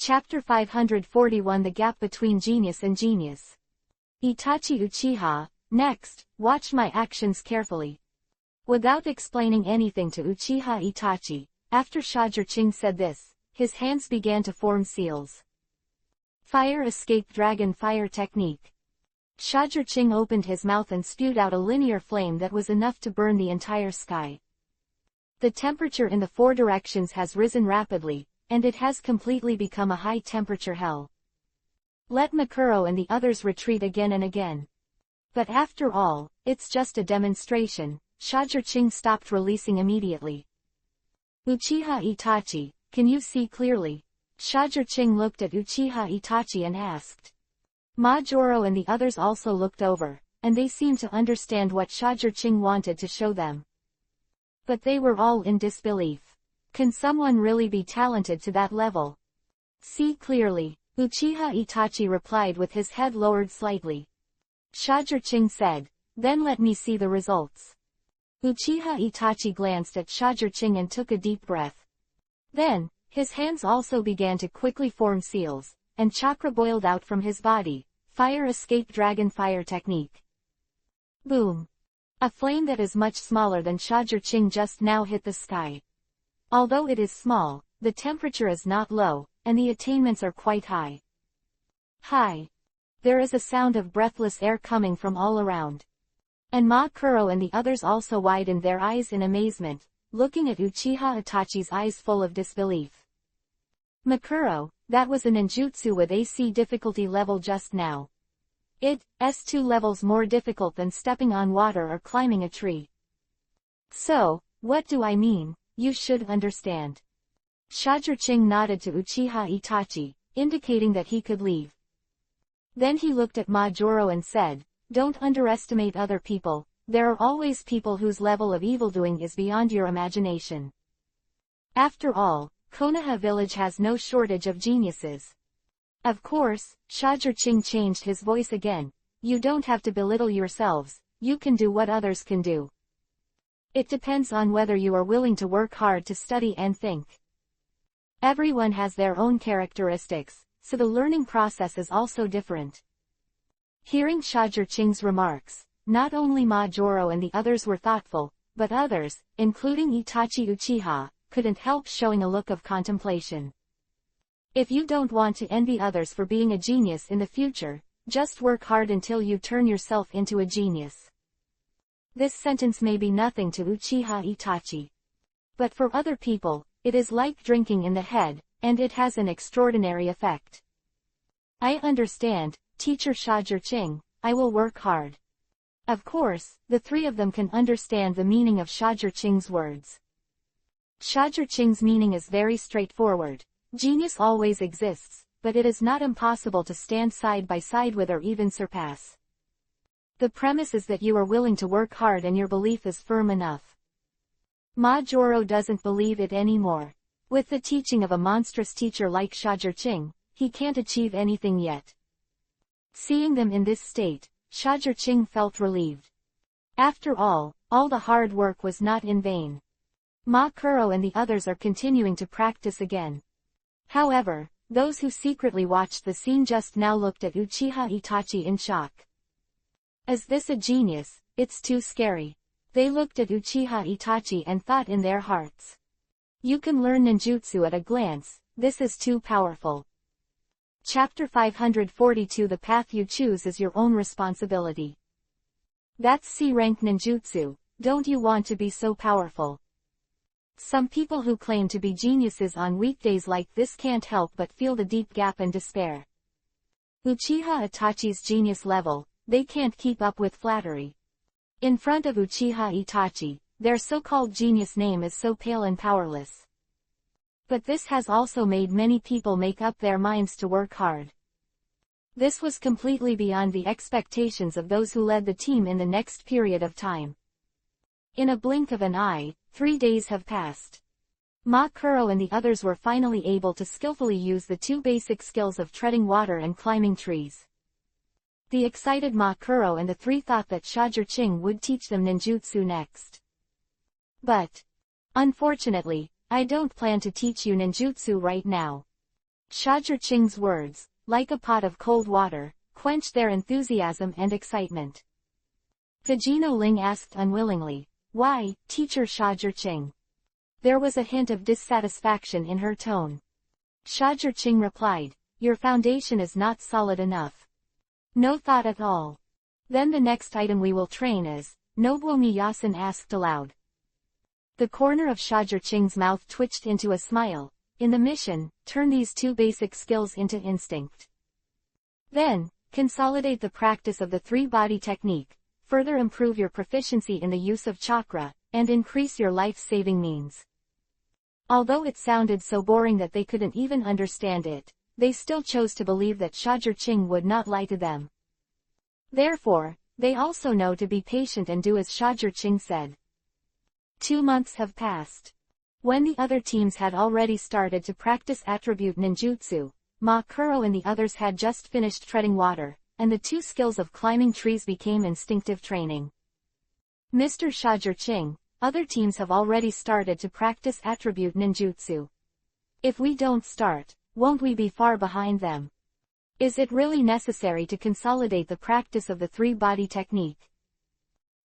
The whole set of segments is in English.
Chapter 541 The Gap Between Genius and Genius. Itachi Uchiha, next, watch my actions carefully. Without explaining anything to Uchiha Itachi, after Shajirching said this, his hands began to form seals. Fire Escape Dragon Fire Technique. Shajirching opened his mouth and spewed out a linear flame that was enough to burn the entire sky. The temperature in the four directions has risen rapidly, and it has completely become a high-temperature hell. Let Makuro and the others retreat again and again. But after all, it's just a demonstration. Shajirching stopped releasing immediately. Uchiha Itachi, can you see clearly? Shajirching looked at Uchiha Itachi and asked. Majoro and the others also looked over, and they seemed to understand what Shajirching wanted to show them. But they were all in disbelief. Can someone really be talented to that level? See clearly, Uchiha Itachi replied with his head lowered slightly. Shajirching said, then let me see the results. Uchiha Itachi glanced at Shajirching and took a deep breath. Then, his hands also began to quickly form seals, and chakra boiled out from his body. Fire Escape Dragon Fire Technique. Boom! A flame that is much smaller than Shajirching just now hit the sky. Although it is small, the temperature is not low, and the attainments are quite high. Hi! There is a sound of breathless air coming from all around. And Makuro and the others also widened their eyes in amazement, looking at Uchiha Itachi's eyes full of disbelief. Makuro, that was a ninjutsu with AC difficulty level just now. It's 2 levels more difficult than stepping on water or climbing a tree. So, what do I mean? You should understand. Shajirching nodded to Uchiha Itachi, indicating that he could leave. Then he looked at Majoro and said, don't underestimate other people, there are always people whose level of evildoing is beyond your imagination. After all, Konoha village has no shortage of geniuses. Of course, Shajirching changed his voice again, you don't have to belittle yourselves, you can do what others can do. It depends on whether you are willing to work hard to study and think. Everyone has their own characteristics, so the learning process is also different. Hearing Shajirching's remarks, not only Majoro and the others were thoughtful, but others, including Itachi Uchiha, couldn't help showing a look of contemplation. If you don't want to envy others for being a genius in the future, just work hard until you turn yourself into a genius. This sentence may be nothing to Uchiha Itachi. But for other people, it is like drinking in the head, and it has an extraordinary effect. I understand, Teacher Shajirching, I will work hard. Of course, the three of them can understand the meaning of Shajirching's words. Shajirching's meaning is very straightforward. Genius always exists, but it is not impossible to stand side by side with or even surpass. The premise is that you are willing to work hard and your belief is firm enough. Majoro doesn't believe it anymore. With the teaching of a monstrous teacher like Shajirching, he can't achieve anything yet. Seeing them in this state, Shajirching felt relieved. After all the hard work was not in vain. Makuro and the others are continuing to practice again. However, those who secretly watched the scene just now looked at Uchiha Itachi in shock. Is this a genius? It's too scary. They looked at Uchiha Itachi and thought in their hearts. You can learn ninjutsu at a glance, this is too powerful. Chapter 542 The path you choose is your own responsibility. That's C-rank ninjutsu, don't you want to be so powerful? Some people who claim to be geniuses on weekdays like this can't help but feel the deep gap and despair. Uchiha Itachi's genius level, they can't keep up with flattery. In front of Uchiha Itachi, their so-called genius name is so pale and powerless. But this has also made many people make up their minds to work hard. This was completely beyond the expectations of those who led the team in the next period of time. In a blink of an eye, 3 days have passed. Makuro and the others were finally able to skillfully use the 2 basic skills of treading water and climbing trees. The excited Makuro and the 3 thought that Shajirching would teach them ninjutsu next. But, unfortunately, I don't plan to teach you ninjutsu right now. Shajirqing's words, like a pot of cold water, quenched their enthusiasm and excitement. Fujino Ling asked unwillingly, "Why, Teacher Shajirqing?" There was a hint of dissatisfaction in her tone. Shajirqing replied, "Your foundation is not solid enough." "No thought at all." "Then the next item we will train is," Nobuomi Yasun asked aloud. The corner of Shajirqing's mouth twitched into a smile. "In the mission, turn these two basic skills into instinct. Then, consolidate the practice of the three-body technique, further improve your proficiency in the use of chakra, and increase your life-saving means." Although it sounded so boring that they couldn't even understand it, they still chose to believe that Shajirqing would not lie to them. Therefore, they also know to be patient and do as Shajirqing said. 2 months have passed. When the other teams had already started to practice attribute ninjutsu, Ma Kuro and the others had just finished treading water, and the two skills of climbing trees became instinctive training. "Mr. Shajirqing, other teams have already started to practice attribute ninjutsu. If we don't start, won't we be far behind them? Is it really necessary to consolidate the practice of the three-body technique?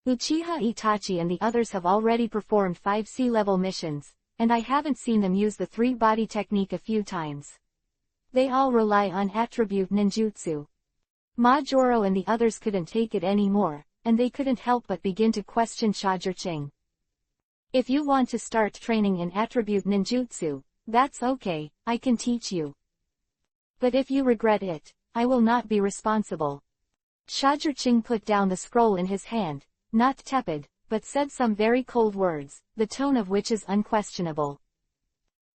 Uchiha Itachi and the others have already performed 5 sea-level missions, and I haven't seen them use the three-body technique a few times. They all rely on attribute ninjutsu." Majoro and the others couldn't take it anymore, and they couldn't help but begin to question Shajirqing. "If you want to start training in attribute ninjutsu, that's okay, I can teach you. But if you regret it, I will not be responsible." Shajirqing put down the scroll in his hand, not tepid, but said some very cold words, the tone of which is unquestionable.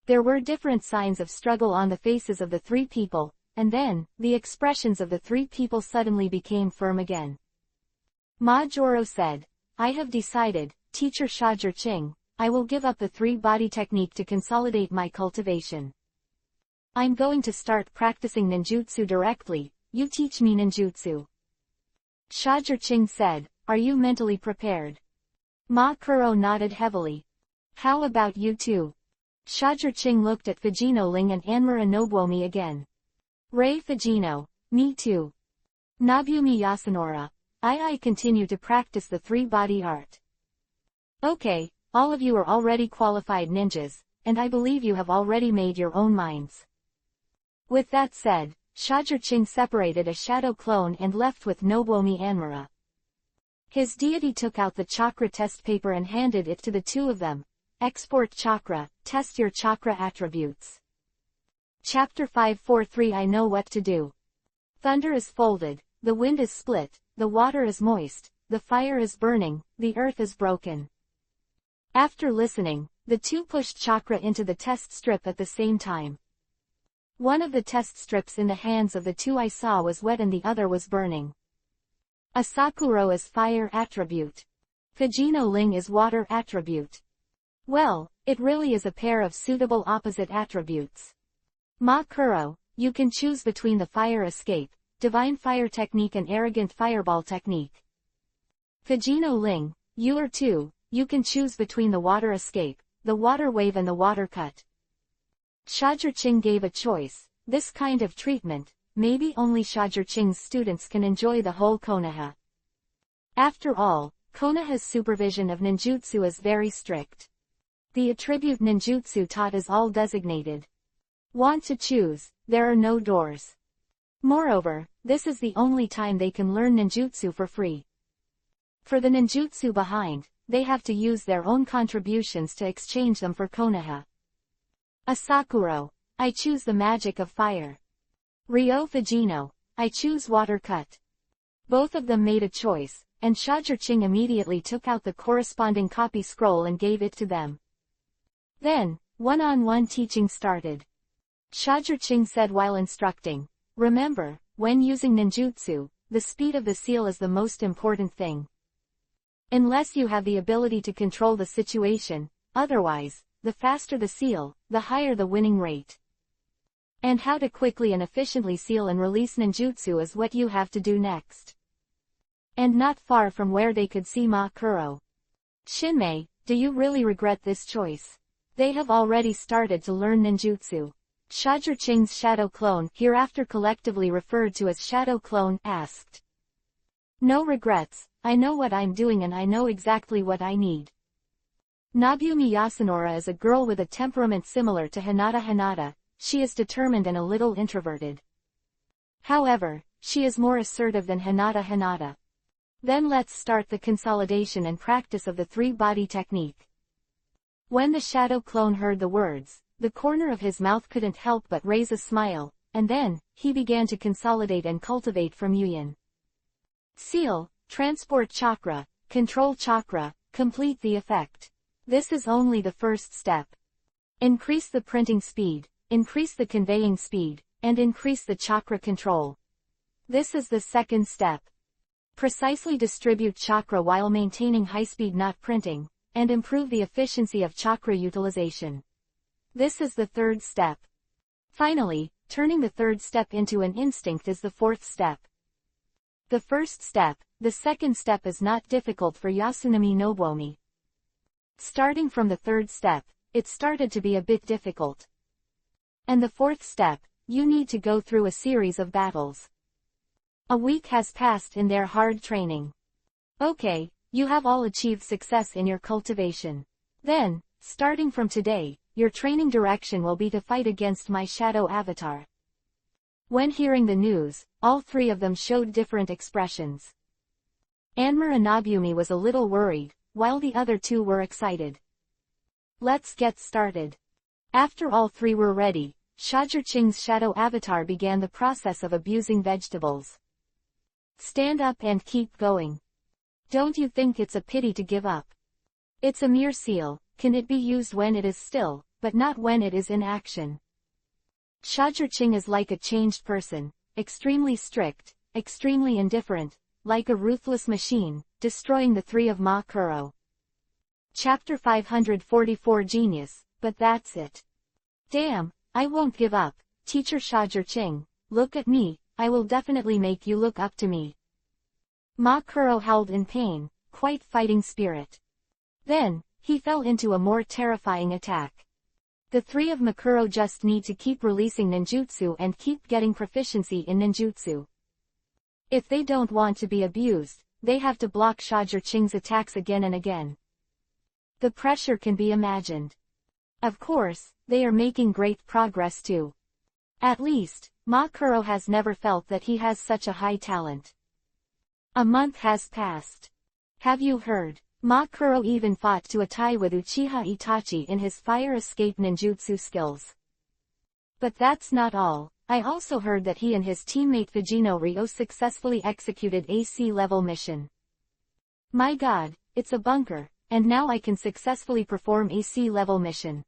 There were different signs of struggle on the faces of the three people, and then, the expressions of the three people suddenly became firm again. Majoro said, "I have decided, Teacher Shajirqing, I will give up the three-body technique to consolidate my cultivation. I'm going to start practicing ninjutsu directly, you teach me ninjutsu." Shajirqing said, "Are you mentally prepared?" Ma Kuro nodded heavily. "How about you two?" Shajirqing looked at Fujino Ling and Anmura Nobuomi again. "Rei Fujino, me too. Nobumi Yasunori, I continue to practice the three-body art." "Okay, all of you are already qualified ninjas, and I believe you have already made your own minds." With that said, Shajirqing separated a shadow clone and left with Nobuomi Anmura. His deity took out the chakra test paper and handed it to the two of them. "Export chakra, test your chakra attributes." Chapter 543. I know what to do. Thunder is folded, the wind is split, the water is moist, the fire is burning, the earth is broken. After listening, the two pushed chakra into the test strip at the same time. One of the test strips in the hands of the two I saw was wet and the other was burning. Asakuro is fire attribute. Fujino Ling is water attribute. Well, it really is a pair of suitable opposite attributes. Ma Kuro, you can choose between the fire escape, divine fire technique and arrogant fireball technique. Fujino Ling, you are two, you can choose between the water escape, the water wave and the water cut. Shajirqing gave a choice. This kind of treatment, maybe only Shajirqing's students can enjoy the whole Konoha. After all, Konoha's supervision of ninjutsu is very strict. The attribute ninjutsu taught is all designated. Want to choose, there are no doors. Moreover, this is the only time they can learn ninjutsu for free. For the ninjutsu behind, they have to use their own contributions to exchange them for Konoha. Asakuro, I choose the magic of fire. Ryo Fujino, I choose water cut. Both of them made a choice, and Shajirqing immediately took out the corresponding copy scroll and gave it to them. Then, one-on-one teaching started. Shajirqing said while instructing, remember, when using ninjutsu, the speed of the seal is the most important thing. Unless you have the ability to control the situation, otherwise, the faster the seal, the higher the winning rate. And how to quickly and efficiently seal and release ninjutsu is what you have to do next. And not far from where they could see Ma Kuro. Shinmei, do you really regret this choice? They have already started to learn ninjutsu. Shajurching's shadow clone, hereafter collectively referred to as shadow clone, asked. No regrets, I know what I'm doing and I know exactly what I need. Nobumi Yasunora is a girl with a temperament similar to Hinata. She is determined and a little introverted. However, she is more assertive than Hinata. Then let's start the consolidation and practice of the three-body technique. When the shadow clone heard the words, the corner of his mouth couldn't help but raise a smile, and then, he began to consolidate and cultivate from Yuyin. Seal, transport chakra, control chakra, complete the effect. This is only the first step. Increase the printing speed, increase the conveying speed, and increase the chakra control. This is the second step. Precisely distribute chakra while maintaining high-speed not printing, and improve the efficiency of chakra utilization. This is the third step. Finally, turning the third step into an instinct is the fourth step. The first step, the second step is not difficult for Yasunami Nobuomi. Starting from the third step, it started to be a bit difficult. And the fourth step, you need to go through a series of battles. A week has passed in their hard training. Okay, you have all achieved success in your cultivation. Then, starting from today, your training direction will be to fight against my shadow avatar. When hearing the news, all three of them showed different expressions. Anmura Nobumi was a little worried, while the other two were excited. Let's get started. After all three were ready, Shajurching's shadow avatar began the process of abusing vegetables. Stand up and keep going. Don't you think it's a pity to give up? It's a mere seal, can it be used when it is still, but not when it is in action? Shajurching is like a changed person, extremely strict, extremely indifferent, like a ruthless machine, destroying the three of Ma Kuro. Chapter 544 Genius, but that's it. Damn, I won't give up, Teacher Shajurching, look at me, I will definitely make you look up to me. Ma Kuro howled in pain, quite fighting spirit. Then, he fell into a more terrifying attack. The three of Makuro just need to keep releasing ninjutsu and keep getting proficiency in ninjutsu. If they don't want to be abused, they have to block Shajurching's attacks again and again. The pressure can be imagined. Of course, they are making great progress too. At least, Makuro has never felt that he has such a high talent. A month has passed. Have you heard? Makuro even fought to a tie with Uchiha Itachi in his fire escape ninjutsu skills. But that's not all. I also heard that he and his teammate Fujino Ryo successfully executed a C-level mission. My god, it's a bunker, and now I can successfully perform a C-level mission.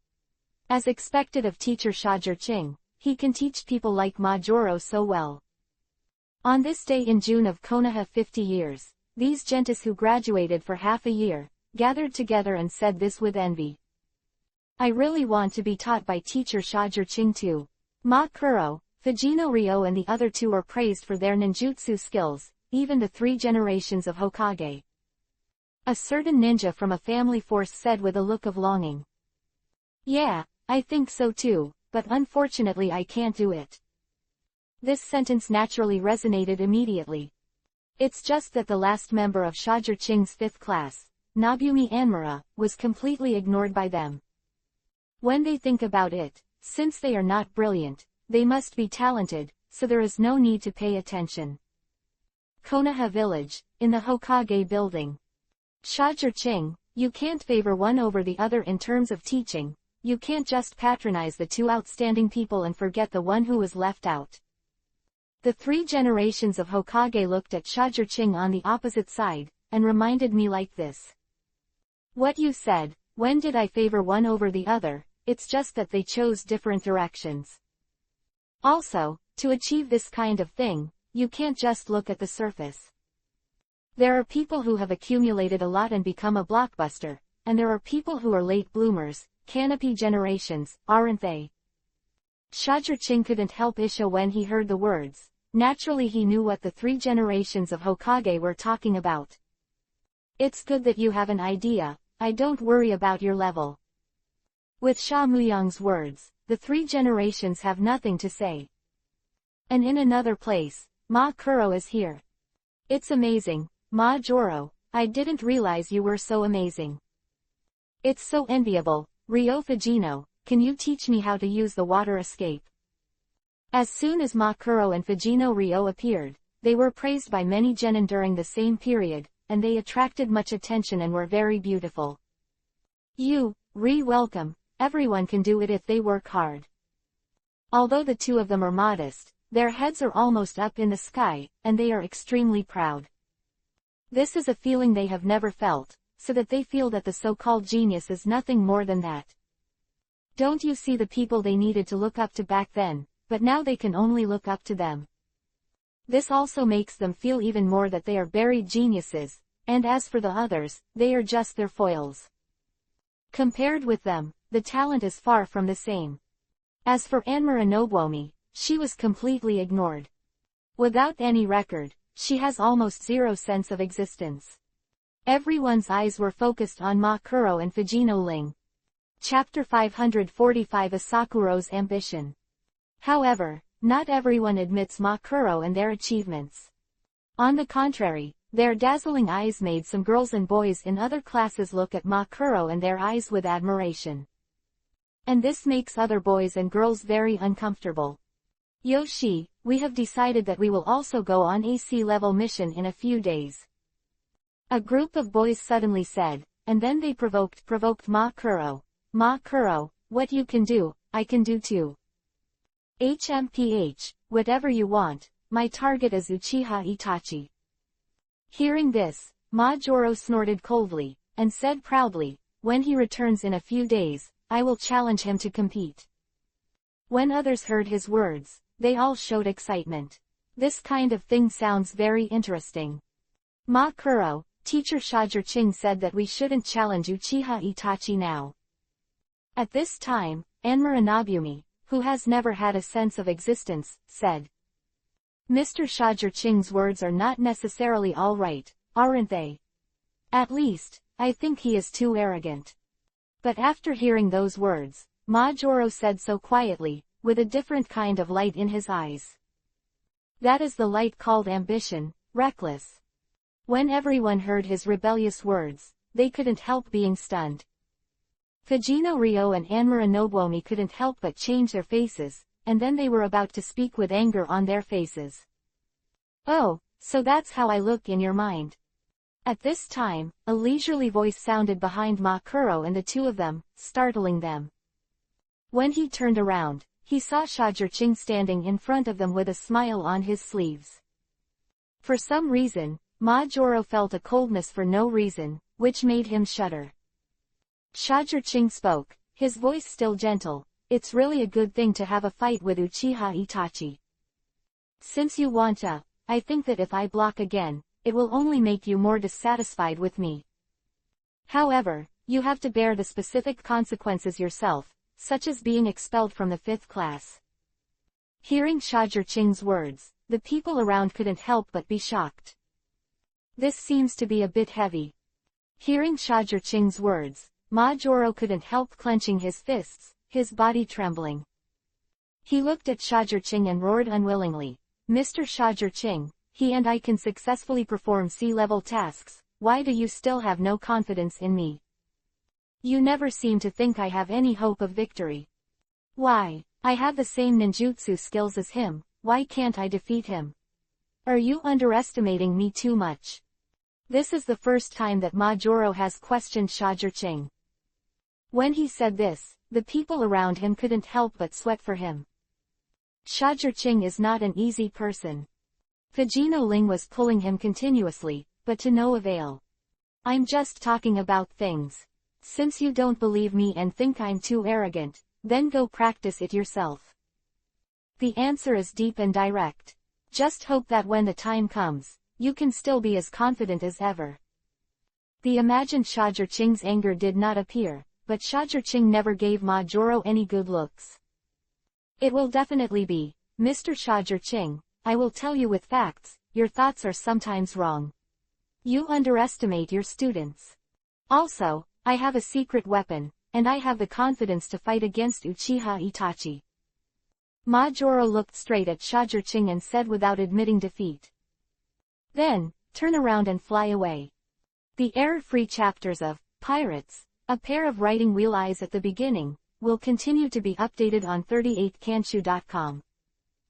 As expected of teacher Shajurching, he can teach people like Majoro so well. On this day in June of Konoha 50 years, these gentes who graduated for half a year, gathered together and said this with envy. I really want to be taught by teacher Shajurching too. Ma Kuro, Fujino Ryo and the other two are praised for their ninjutsu skills, even the 3 generations of Hokage. A certain ninja from a family force said with a look of longing. Yeah, I think so too, but unfortunately I can't do it. This sentence naturally resonated immediately. It's just that the last member of Shajurching's 5th class, Nobumi Anmura, was completely ignored by them. When they think about it, since they are not brilliant, they must be talented, so there is no need to pay attention. Konoha Village, in the Hokage building. Shajurching, you can't favor one over the other in terms of teaching, you can't just patronize the 2 outstanding people and forget the one who was left out. The 3 generations of Hokage looked at Shajurching on the opposite side, and reminded me like this. What you said, when did I favor one over the other? It's just that they chose different directions. Also, to achieve this kind of thing, you can't just look at the surface. There are people who have accumulated a lot and become a blockbuster, and there are people who are late bloomers, canopy generations, aren't they? Shajurching couldn't help Isha when he heard the words. Naturally he knew what the 3 generations of Hokage were talking about. It's good that you have an idea, I don't worry about your level. With Sha Muyang's words, the 3 generations have nothing to say. And in another place, Ma Kuro is here. It's amazing, Ma Joro, I didn't realize you were so amazing. It's so enviable, Ryo Fujino, can you teach me how to use the water escape? As soon as Ma Kuro and Fujino Ryo appeared, they were praised by many genin during the same period, and they attracted much attention and were very beautiful. Welcome, everyone can do it if they work hard. Although the 2 of them are modest, their heads are almost up in the sky, and they are extremely proud. This is a feeling they have never felt, so that they feel that the so-called genius is nothing more than that. Don't you see the people they needed to look up to back then, but now they can only look up to them. This also makes them feel even more that they are buried geniuses, and as for the others, they are just their foils. Compared with them, the talent is far from the same. As for Anmura Nobuomi, she was completely ignored. Without any record, she has almost zero sense of existence. Everyone's eyes were focused on Ma Kuro and Fujino Ling. Chapter 545 Asakuro's Ambition. However, not everyone admits Ma Kuro and their achievements. On the contrary, their dazzling eyes made some girls and boys in other classes look at Ma Kuro and their eyes with admiration. And this makes other boys and girls very uncomfortable. Yoshi, we have decided that we will also go on a sea-level mission in a few days. A group of boys suddenly said, and then they provoked Ma Kuro. Ma Kuro, what you can do, I can do too. Whatever you want, my target is Uchiha Itachi. Hearing this, Ma Joro snorted coldly, and said proudly, when he returns in a few days, I will challenge him to compete. When others heard his words, they all showed excitement. This kind of thing sounds very interesting. Ma Kuro, teacher Shajir-ching said that we shouldn't challenge Uchiha Itachi now. At this time, Anmura Nobuomi, who has never had a sense of existence, said. Mr. Shajir-ching's words are not necessarily all right, aren't they? At least, I think he is too arrogant. But after hearing those words, Ma Joro said so quietly, with a different kind of light in his eyes. That is the light called ambition, reckless. When everyone heard his rebellious words, they couldn't help being stunned. Fujino Ryo and Anmura Nobuomi couldn't help but change their faces, and then they were about to speak with anger on their faces. Oh, so that's how I look in your mind. At this time, a leisurely voice sounded behind Ma Kuro and the 2 of them, startling them. When he turned around, he saw Shajir-ching standing in front of them with a smile on his sleeves. For some reason, Ma Joro felt a coldness for no reason, which made him shudder. Shajir-ching spoke, his voice still gentle. It's really a good thing to have a fight with Uchiha Itachi. Since you want to, I think that if I block again, it will only make you more dissatisfied with me. However, you have to bear the specific consequences yourself, such as being expelled from the 5th class. Hearing Shajir-ching's words, the people around couldn't help but be shocked. This seems to be a bit heavy. Hearing Shajir-ching's words, Ma Joro couldn't help clenching his fists, his body trembling. He looked at Shajir-ching and roared unwillingly, Mr. Shajir-ching, he and I can successfully perform sea-level tasks, why do you still have no confidence in me? You never seem to think I have any hope of victory. Why, I have the same ninjutsu skills as him, why can't I defeat him? Are you underestimating me too much? This is the first time that Ma Joro has questioned Shajir-ching. When he said this, the people around him couldn't help but sweat for him. Shajir-ching is not an easy person. Fujino Ling was pulling him continuously, but to no avail. I'm just talking about things. Since you don't believe me and think I'm too arrogant, then go practice it yourself. The answer is deep and direct. Just hope that when the time comes, you can still be as confident as ever. The imagined Shajir-ching's anger did not appear, but Shajir-ching never gave Ma Joro any good looks. It will definitely be, Mr. Shajir-ching, I will tell you with facts, your thoughts are sometimes wrong. You underestimate your students. Also, I have a secret weapon, and I have the confidence to fight against Uchiha Itachi. Majuro looked straight at Shajurching and said without admitting defeat. Then, turn around and fly away. The error-free chapters of Pirates, a pair of writing wheel eyes at the beginning, will continue to be updated on 38kanshu.com.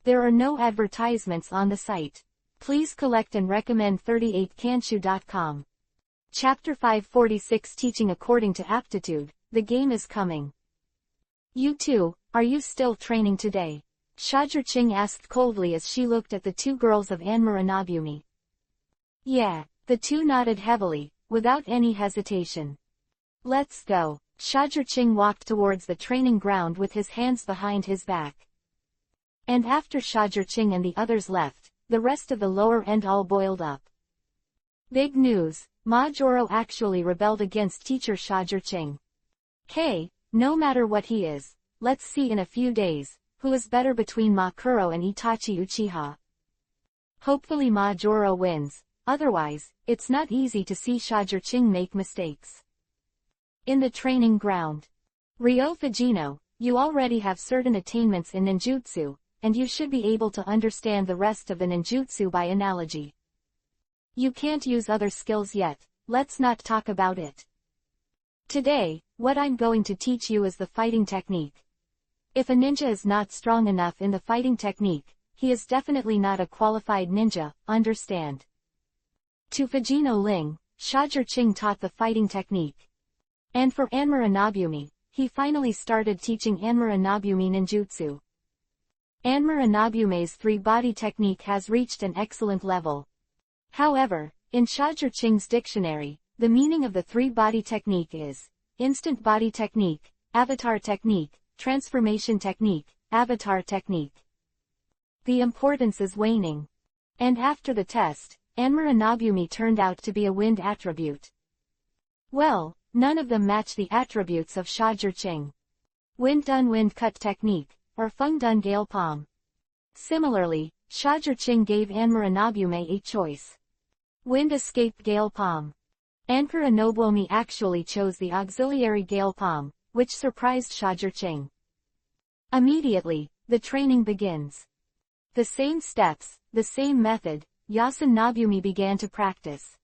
There are no advertisements on the site. Please collect and recommend 38kanshu.com. Chapter 546 Teaching According to Aptitude, the game is coming. You two, are you still training today? Shajurching asked coldly as she looked at the two girls of Anmura Nobumi. Yeah, the two nodded heavily, without any hesitation. Let's go. Shajurching walked towards the training ground with his hands behind his back. And after Shajurching and the others left, the rest of the lower end all boiled up. Big news, Majuro actually rebelled against teacher Shajurching. Hey, no matter what he is, let's see in a few days, who is better between Makuro and Itachi Uchiha. Hopefully Majuro wins, otherwise, it's not easy to see Shajurching make mistakes. In the training ground. Ryo Fujino, you already have certain attainments in ninjutsu, and you should be able to understand the rest of the ninjutsu by analogy. You can't use other skills yet, let's not talk about it. Today, what I'm going to teach you is the fighting technique. If a ninja is not strong enough in the fighting technique, he is definitely not a qualified ninja, understand? To Fujino Ling, Shajurching taught the fighting technique. And for Anmura Nobumi, he finally started teaching Anmura Nobumi ninjutsu. Anmura Nobume's three-body technique has reached an excellent level. However, in Shajurching's dictionary, the meaning of the three-body technique is instant body technique, avatar technique, transformation technique, avatar technique. The importance is waning. And after the test, Anmura Nobumi turned out to be a wind attribute. Well, none of them match the attributes of Shajurching. Wind dun wind cut technique, or Feng dun gale palm. Similarly, Shajurching gave Anmura Nobume a choice. Wind escape gale palm. Anmura Nobume actually chose the auxiliary gale palm, which surprised Shajurching. Immediately, the training begins. The same steps, the same method, Yasun Nobumi began to practice.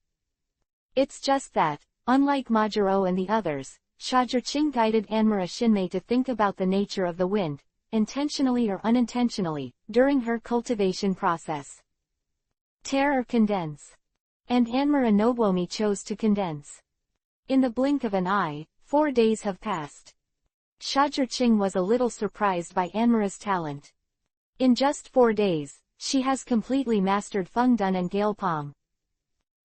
It's just that, unlike Majuro and the others, Shajurching guided Anmura Shinmei to think about the nature of the wind, intentionally or unintentionally, during her cultivation process. Tear or condense. And Anmura Nobume chose to condense. In the blink of an eye, 4 days have passed. Shajurching was a little surprised by Anmura's talent. In just 4 days, she has completely mastered Feng dun and gale palm.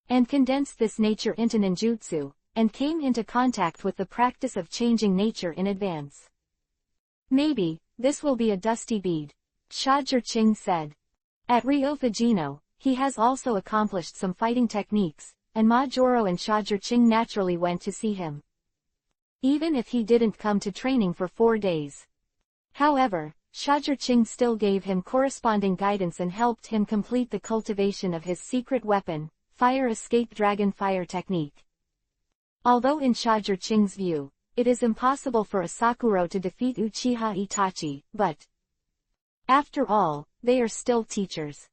And condensed this nature into ninjutsu, and came into contact with the practice of changing nature in advance. Maybe, this will be a dusty bead, Shajurching said. At Ryo Fujino, he has also accomplished some fighting techniques, and Majuro and Shajurching naturally went to see him. Even if he didn't come to training for 4 days. However, Shajurching still gave him corresponding guidance and helped him complete the cultivation of his secret weapon, Fire Escape Dragon Fire technique. Although in Shajurching's view, it is impossible for a Sakuro to defeat Uchiha Itachi, but after all, they are still teachers.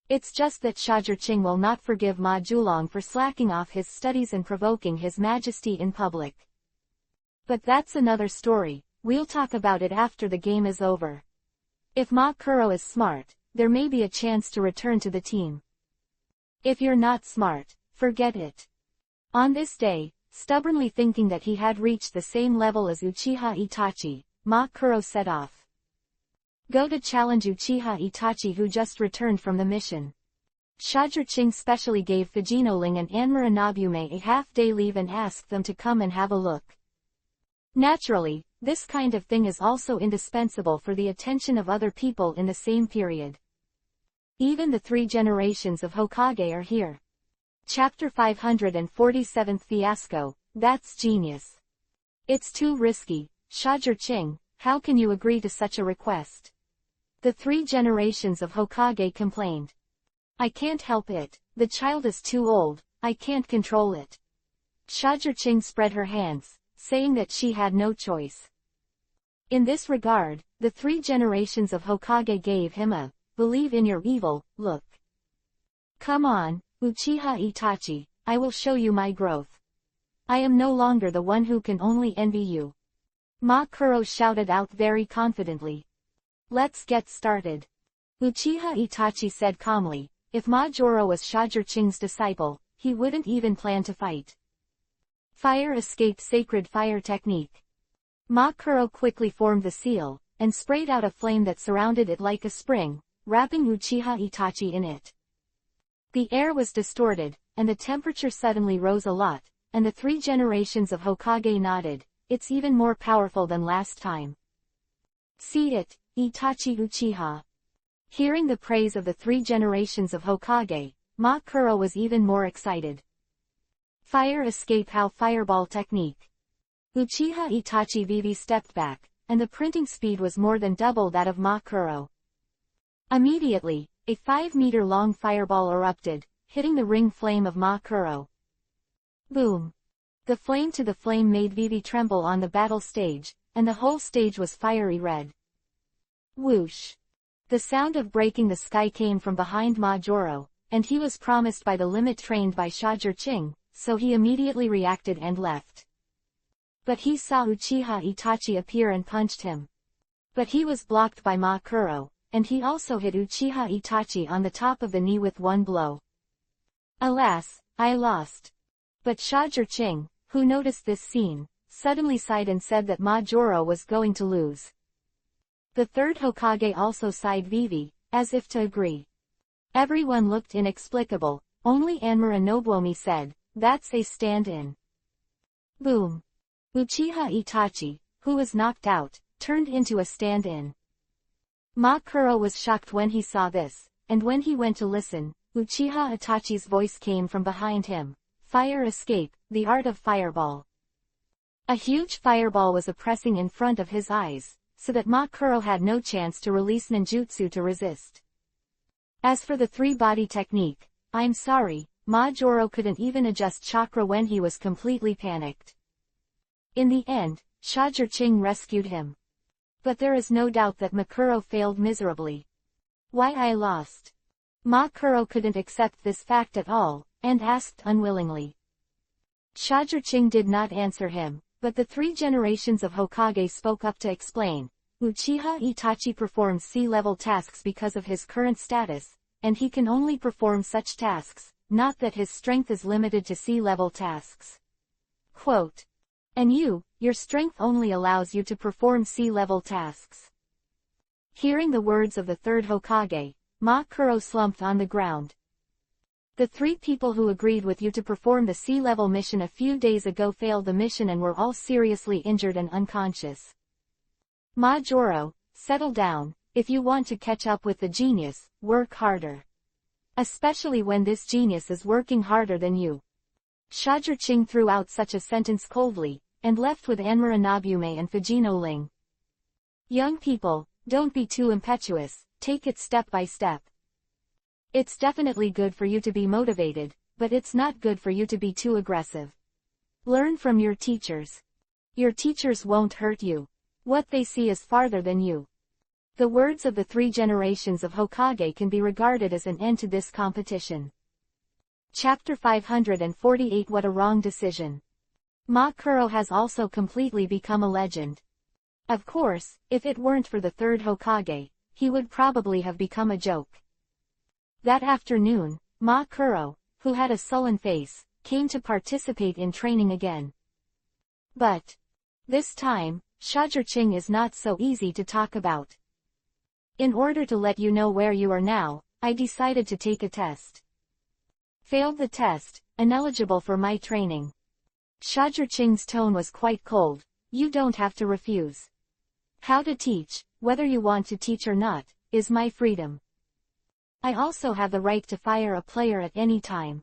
It's just that Shajurching will not forgive Ma Julong for slacking off his studies and provoking his majesty in public. But that's another story, we'll talk about it after the game is over. If Ma Kuro is smart, there may be a chance to return to the team. If you're not smart, forget it. On this day, stubbornly thinking that he had reached the same level as Uchiha Itachi, Ma Kuro set off. Go to challenge Uchiha Itachi, who just returned from the mission. Shajurching specially gave Fujino Ling and Anmura Nobume a half-day leave and asked them to come and have a look. Naturally, this kind of thing is also indispensable for the attention of other people in the same period. Even the 3 generations of Hokage are here. Chapter 547 Fiasco, that's genius. It's too risky, Shajurching, how can you agree to such a request? The 3 generations of Hokage complained. I can't help it, the child is too old, I can't control it. Shajurching spread her hands, saying that she had no choice. In this regard, the 3 generations of Hokage gave him a "believe in your evil" look. Come on, Uchiha Itachi, I will show you my growth. I am no longer the one who can only envy you. Ma Kuro shouted out very confidently. Let's get started. Uchiha Itachi said calmly, if Majoro was Shajirching's disciple, he wouldn't even plan to fight. Fire escape sacred fire technique. Ma Kuro quickly formed the seal, and sprayed out a flame that surrounded it like a spring, wrapping Uchiha Itachi in it. The air was distorted, and the temperature suddenly rose a lot, and the 3 generations of Hokage nodded. It's even more powerful than last time. See it, Itachi Uchiha. Hearing the praise of the 3 generations of Hokage, Ma Kuro was even more excited. Fire escape how fireball technique. Uchiha Itachi Vivi stepped back, and the printing speed was more than double that of Ma Kuro. Immediately, a 5-meter-long fireball erupted, hitting the ring flame of Ma Kuro. Boom! The flame to the flame made Vivi tremble on the battle stage, and the whole stage was fiery red. Whoosh! The sound of breaking the sky came from behind Majoro, and he was promised by the limit trained by Shajirching, so he immediately reacted and left. But he saw Uchiha Itachi appear and punched him. But he was blocked by Ma Kuro, and he also hit Uchiha Itachi on the top of the knee with one blow. Alas, I lost. But Shajirching, who noticed this scene, suddenly sighed and said that Majoro was going to lose. The 3rd Hokage also sighed Vivi, as if to agree. Everyone looked inexplicable, only Anmura Nobuomi said, that's a stand-in. Boom! Uchiha Itachi, who was knocked out, turned into a stand-in. Ma Kuro was shocked when he saw this, and when he went to listen, Uchiha Itachi's voice came from behind him. Fire escape, the art of fireball. A huge fireball was oppressing in front of his eyes, so that Ma Kuro had no chance to release ninjutsu to resist. As for the 3-body technique, I'm sorry, Majoro couldn't even adjust chakra when he was completely panicked. In the end, Shajirching rescued him. But there is no doubt that Ma Kuro failed miserably. Why I lost? Ma Kuro couldn't accept this fact at all, and asked unwillingly. Shajirching did not answer him, but the 3 generations of Hokage spoke up to explain. Uchiha Itachi performs C-level tasks because of his current status, and he can only perform such tasks, not that his strength is limited to C-level tasks. Quote. And your strength only allows you to perform C-level tasks. Hearing the words of the 3rd Hokage, Ma Kuro slumped on the ground. The 3 people who agreed with you to perform the C-level mission a few days ago failed the mission and were all seriously injured and unconscious. Majoro, settle down. If you want to catch up with the genius, work harder. Especially when this genius is working harder than you. Shajirching threw out such a sentence coldly, and left with Anmura Nobume and Fujino Ling. Young people, don't be too impetuous, take it step by step. It's definitely good for you to be motivated, but it's not good for you to be too aggressive. Learn from your teachers. Your teachers won't hurt you. What they see is farther than you. The words of the 3 generations of Hokage can be regarded as an end to this competition. Chapter 548 What a Wrong Decision. Ma Kuro has also completely become a legend. Of course, if it weren't for the 3rd Hokage, he would probably have become a joke. That afternoon, Ma Kuro, who had a sullen face, came to participate in training again. But this time, Shajirching is not so easy to talk about. In order to let you know where you are now, I decided to take a test. Failed the test, ineligible for my training. Shajirching's tone was quite cold. You don't have to refuse. How to teach, whether you want to teach or not, is my freedom. I also have the right to fire a player at any time.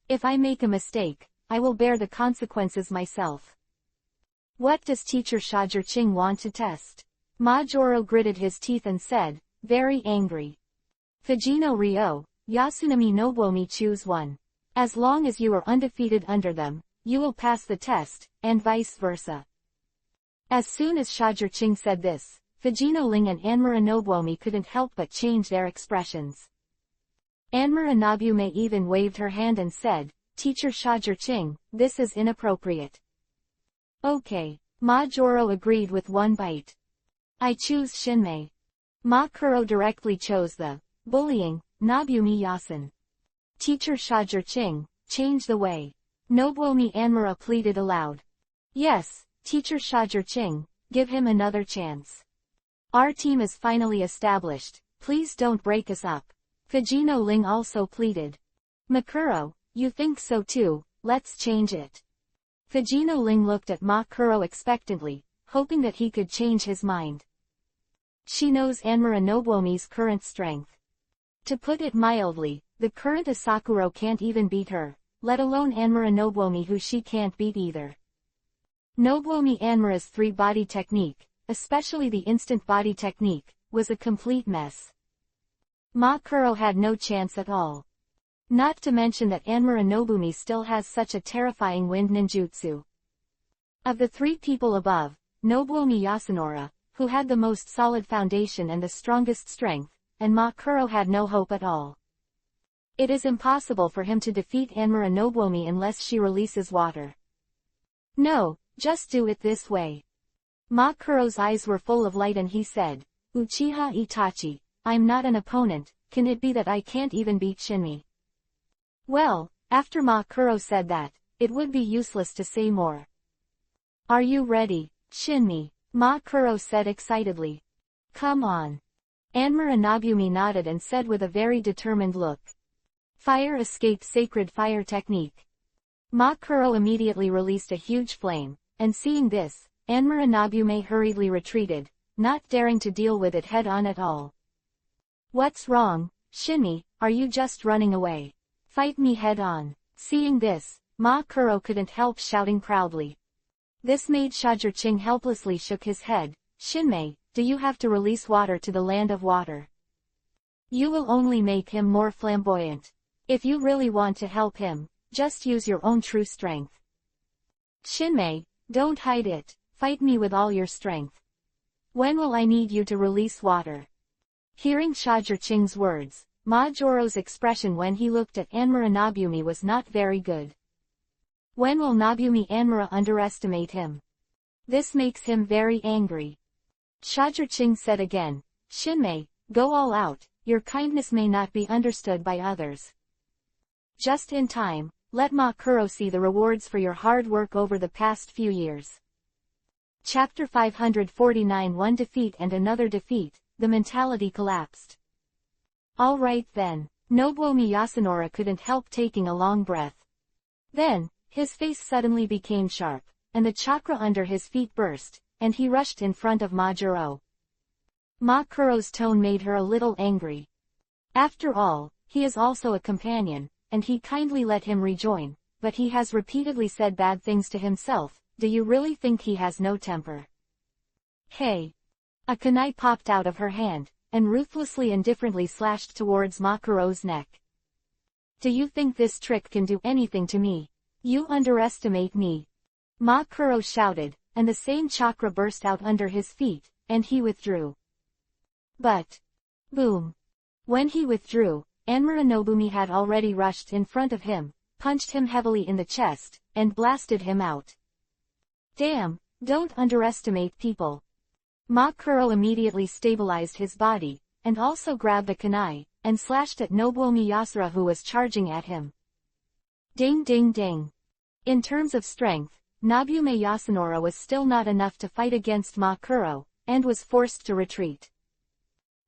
If I make a mistake, I will bear the consequences myself. What does teacher Shajirching want to test? Majoro gritted his teeth and said, very angry. Fujino Ryo, Yasunami Nobuomi, choose one. As long as you are undefeated under them, you will pass the test, and vice versa. As soon as Shajirching said this, Fujino Ling and Anmura Nobuomi couldn't help but change their expressions. Anmura Nobume even waved her hand and said, "Teacher Shajirching, this is inappropriate." "Okay." Majoro agreed with one bite. "I choose Shinmei." Makuro directly chose the bullying Nobumi Yasen. "Teacher Shajirching, change the way." Nobuomi Anmura pleaded aloud. "Yes, Teacher Shajirching, give him another chance. Our team is finally established, please don't break us up." Fujino Ling also pleaded. "Makuro, you think so too, let's change it." Fujino Ling looked at Makuro expectantly, hoping that he could change his mind. She knows Anmura Nobuomi's current strength. To put it mildly, the current Asakuro can't even beat her, let alone Anmura Nobuomi who she can't beat either. Nobuomi Anmura's three-body technique, especially the instant body technique, was a complete mess. Makuro had no chance at all. Not to mention that Anmura Nobuomi still has such a terrifying wind ninjutsu. Of the three people above, Nobuomi Yasunori, who had the most solid foundation and the strongest strength, and Makuro had no hope at all. It is impossible for him to defeat Anmura Nobuomi unless she releases water. "No, just do it this way." Makuro's eyes were full of light and he said, "Uchiha Itachi, I'm not an opponent, can it be that I can't even beat Shinmei?" Well, after Makuro said that, it would be useless to say more. "Are you ready, Shinmei?" Makuro said excitedly. "Come on." Anmura Nobuomi nodded and said with a very determined look. "Fire escape sacred fire technique." Makuro immediately released a huge flame, and seeing this, Anmura Nobuomi hurriedly retreated, not daring to deal with it head-on at all. "What's wrong, Shinmei, are you just running away? Fight me head-on." Seeing this, Makuro couldn't help shouting proudly. This made Shajirching helplessly shook his head. "Shinmei, do you have to release water to the land of water? You will only make him more flamboyant. If you really want to help him, just use your own true strength. Shinmei, don't hide it, fight me with all your strength. When will I need you to release water?" Hearing Shajirching's words, Majoro's expression when he looked at Anmura Nobuomi was not very good. When will Nobuomi Anmura underestimate him? This makes him very angry. Shajirching said again, "Shinmei, go all out, your kindness may not be understood by others." Just in time, let Makuro see the rewards for your hard work over the past few years. Chapter 549 One defeat and another defeat, the mentality collapsed. All right then, Nobuomi Yasunori couldn't help taking a long breath. Then, his face suddenly became sharp, and the chakra under his feet burst, and he rushed in front of Majuro. Makuro's tone made her a little angry. After all, he is also a companion, and he kindly let him rejoin, but he has repeatedly said bad things to himself. Do you really think he has no temper? Hey! A kunai popped out of her hand, and ruthlessly indifferently slashed towards Makuro's neck. Do you think this trick can do anything to me? You underestimate me. Makuro shouted, and the same chakra burst out under his feet, and he withdrew. But, boom! When he withdrew, Anmura Nobuomi had already rushed in front of him, punched him heavily in the chest, and blasted him out. Damn, don't underestimate people. Makuro immediately stabilized his body, and also grabbed a kunai, and slashed at Nobuomi Yasunori who was charging at him. Ding ding ding. In terms of strength, Nobuomi Yasunori was still not enough to fight against Makuro, and was forced to retreat.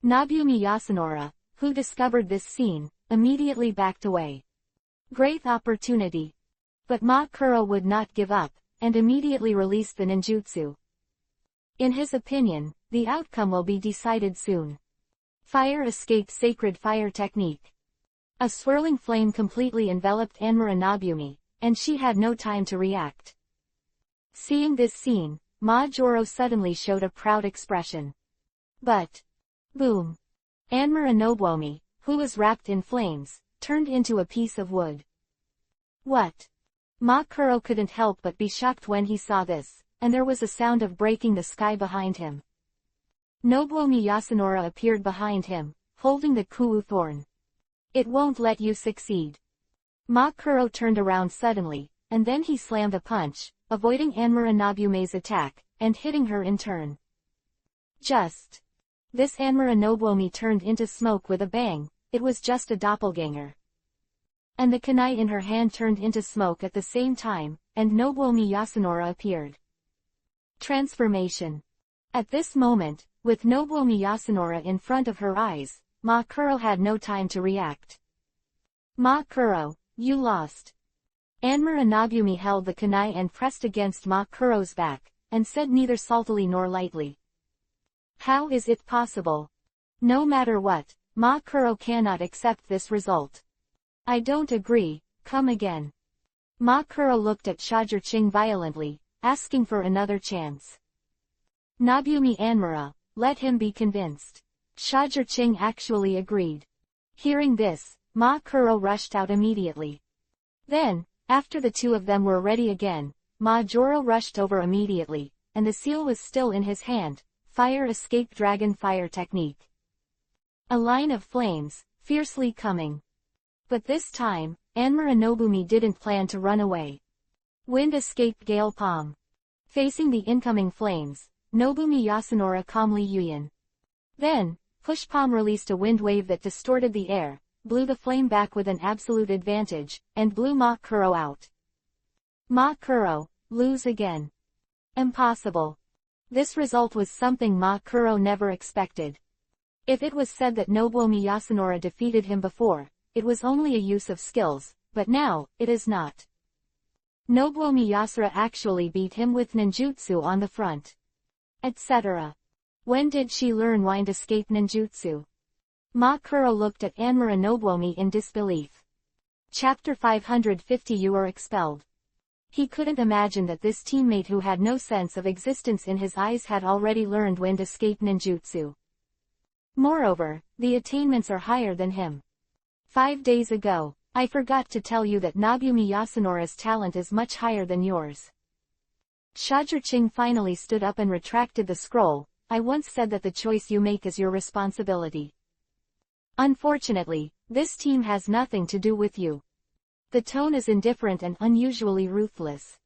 Nobuomi Yasunori, who discovered this scene, immediately backed away. Great opportunity. But Makuro would not give up, and immediately released the ninjutsu. In his opinion, the outcome will be decided soon. Fire escape sacred fire technique. A swirling flame completely enveloped Anmura Nobuomi, and she had no time to react. Seeing this scene, Majoro suddenly showed a proud expression. But, boom! Anmura Nobuomi, who was wrapped in flames, turned into a piece of wood. What? Ma Kuro couldn't help but be shocked when he saw this, and there was a sound of breaking the sky behind him. Nobuomi Yasunori appeared behind him, holding the Kuu thorn. It won't let you succeed. Ma Kuro turned around suddenly, and then he slammed a punch, avoiding Anmura Nobume's attack, and hitting her in turn. Just. This Anmura Nobuomi turned into smoke with a bang. It was just a doppelganger. And the kunai in her hand turned into smoke at the same time, and Nobuomi Yasunori appeared. Transformation. At this moment, with Nobuomi Yasunori in front of her eyes, Ma Kuro had no time to react. Ma Kuro, you lost. Anmura Nobumi held the kunai and pressed against Ma Kuro's back, and said neither saltily nor lightly. How is it possible? No matter what, Ma Kuro cannot accept this result. I don't agree, come again. Ma Kuro looked at Shajur-Ching violently, asking for another chance. Nobumi Anmura, let him be convinced. Shajur-Ching actually agreed. Hearing this, Ma Kuro rushed out immediately. Then, after the two of them were ready again, Ma Joro rushed over immediately, and the seal was still in his hand. Fire escape dragon fire technique. A line of flames, fiercely coming. But this time, Anmura Nobumi didn't plan to run away. Wind escape gale palm. Facing the incoming flames, Nobumi Yasunori calmly yuyin. Then, push palm released a wind wave that distorted the air, blew the flame back with an absolute advantage, and blew Ma Kuro out. Ma Kuro, lose again. Impossible. This result was something Ma Kuro never expected. If it was said that Nobuomi Yasunori defeated him before, it was only a use of skills, but now, it is not. Nobuomi Yasunori actually beat him with ninjutsu on the front. Etc. When did she learn wind escape ninjutsu? Ma Kuro looked at Anmura Nobuomi in disbelief. Chapter 550 You are expelled. He couldn't imagine that this teammate who had no sense of existence in his eyes had already learned wind escape ninjutsu. Moreover, the attainments are higher than him. 5 days ago, I forgot to tell you that Nobumi Yasunori's talent is much higher than yours. Shajur-Ching finally stood up and retracted the scroll. I once said that the choice you make is your responsibility. Unfortunately, this team has nothing to do with you. The tone is indifferent and unusually ruthless.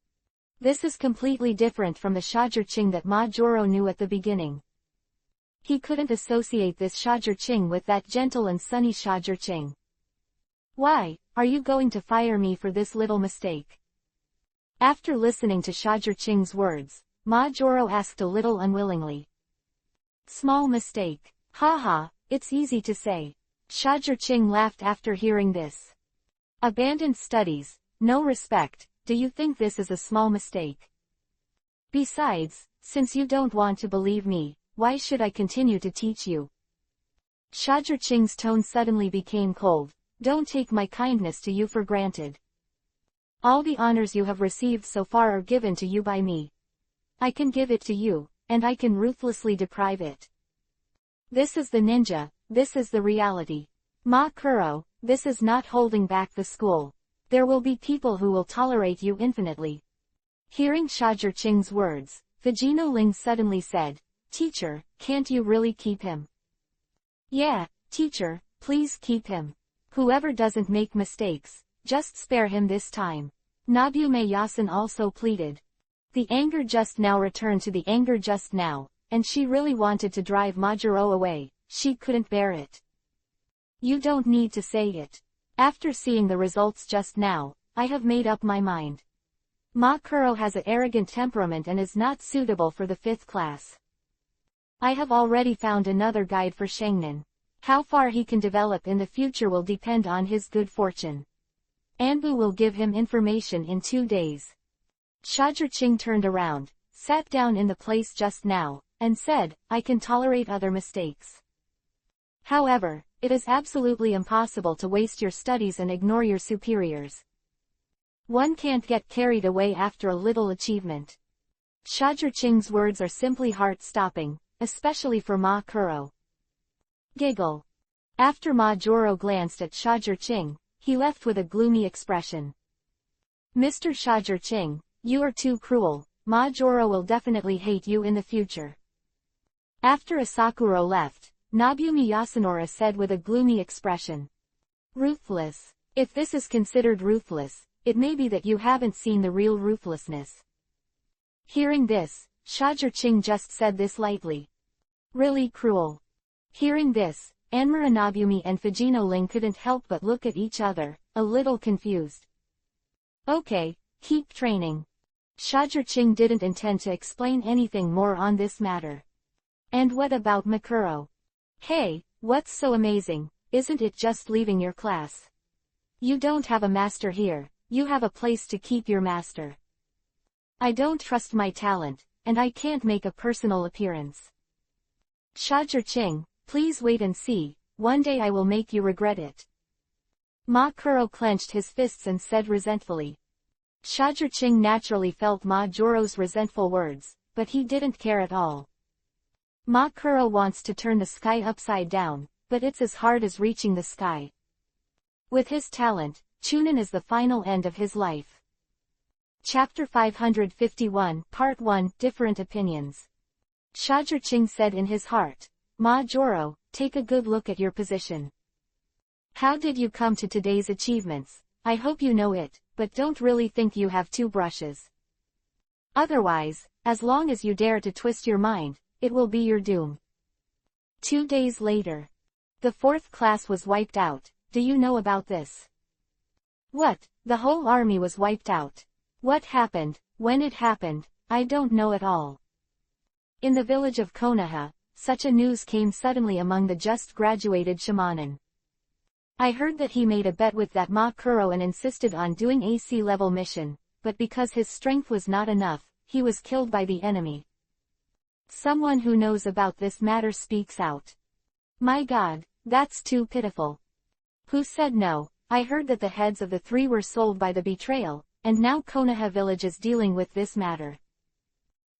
This is completely different from the Shajur-Ching that Ma Joro knew at the beginning. He couldn't associate this Shajur-Ching with that gentle and sunny Shajur-Ching. Why, are you going to fire me for this little mistake? After listening to Shajur-Ching's words, Ma Joro asked a little unwillingly. Small mistake. Haha, it's easy to say. Shajur-Ching laughed after hearing this. Abandoned studies, no respect, do you think this is a small mistake? Besides, since you don't want to believe me, why should I continue to teach you? Shajur-Ching's tone suddenly became cold. Don't take my kindness to you for granted. All the honors you have received so far are given to you by me. I can give it to you, and I can ruthlessly deprive it. This is the ninja, this is the reality. Ma Kuro, this is not holding back the school. There will be people who will tolerate you infinitely. Hearing Shajur-Ching's words, Fujino Ling suddenly said, Teacher, can't you really keep him? Yeah, teacher, please keep him. Whoever doesn't make mistakes, just spare him this time. Nobume Yasun also pleaded. The anger just now returned to the anger just now, and she really wanted to drive Majuro away. She couldn't bear it. You don't need to say it. After seeing the results just now, I have made up my mind. Ma Kuro has an arrogant temperament and is not suitable for the 5th class. I have already found another guide for Shangnan. How far he can develop in the future will depend on his good fortune. Anbu will give him information in 2 days. Shajur-Ching turned around, sat down in the place just now, and said, I can tolerate other mistakes. However, it is absolutely impossible to waste your studies and ignore your superiors. One can't get carried away after a little achievement. Shajur-Ching's words are simply heart-stopping, especially for Ma Kuro. Giggle. After Ma Joro glanced at Shajur-Ching, he left with a gloomy expression. Mr. Shajir-Ching, you are too cruel. Majoro will definitely hate you in the future. After Asakuro left, Nobumi Yasunori said with a gloomy expression. Ruthless. If this is considered ruthless, it may be that you haven't seen the real ruthlessness. Hearing this, Shajir-Ching just said this lightly. Really cruel. Hearing this, Anmura Nobumi and Fujino Ling couldn't help but look at each other, a little confused. Okay, keep training. Shajir-Ching didn't intend to explain anything more on this matter. And what about Makuro? Hey, what's so amazing? Isn't it just leaving your class? You don't have a master here, you have a place to keep your master. I don't trust my talent, and I can't make a personal appearance. Shajir-Ching, please wait and see, one day I will make you regret it. Makuro clenched his fists and said resentfully. Shajir-Ching naturally felt Majoro's resentful words, but he didn't care at all. Makuro wants to turn the sky upside down, but it's as hard as reaching the sky. With his talent, Chunin is the final end of his life. Chapter 551, Part 1, Different Opinions. Shajir-Ching said in his heart, Majoro, take a good look at your position. How did you come to today's achievements? I hope you know it, but don't really think you have two brushes. Otherwise, as long as you dare to twist your mind, it will be your doom. 2 days later. The 4th class was wiped out. Do you know about this? What? The whole army was wiped out. What happened? When it happened? I don't know at all. In the village of Konoha, such a news came suddenly among the just graduated shamanin. I heard that he made a bet with that Makuro and insisted on doing a C-level mission, but because his strength was not enough, he was killed by the enemy. Someone who knows about this matter speaks out. My God, that's too pitiful. Who said no? I heard that the heads of the 3 were sold by the betrayal, and now Konoha village is dealing with this matter.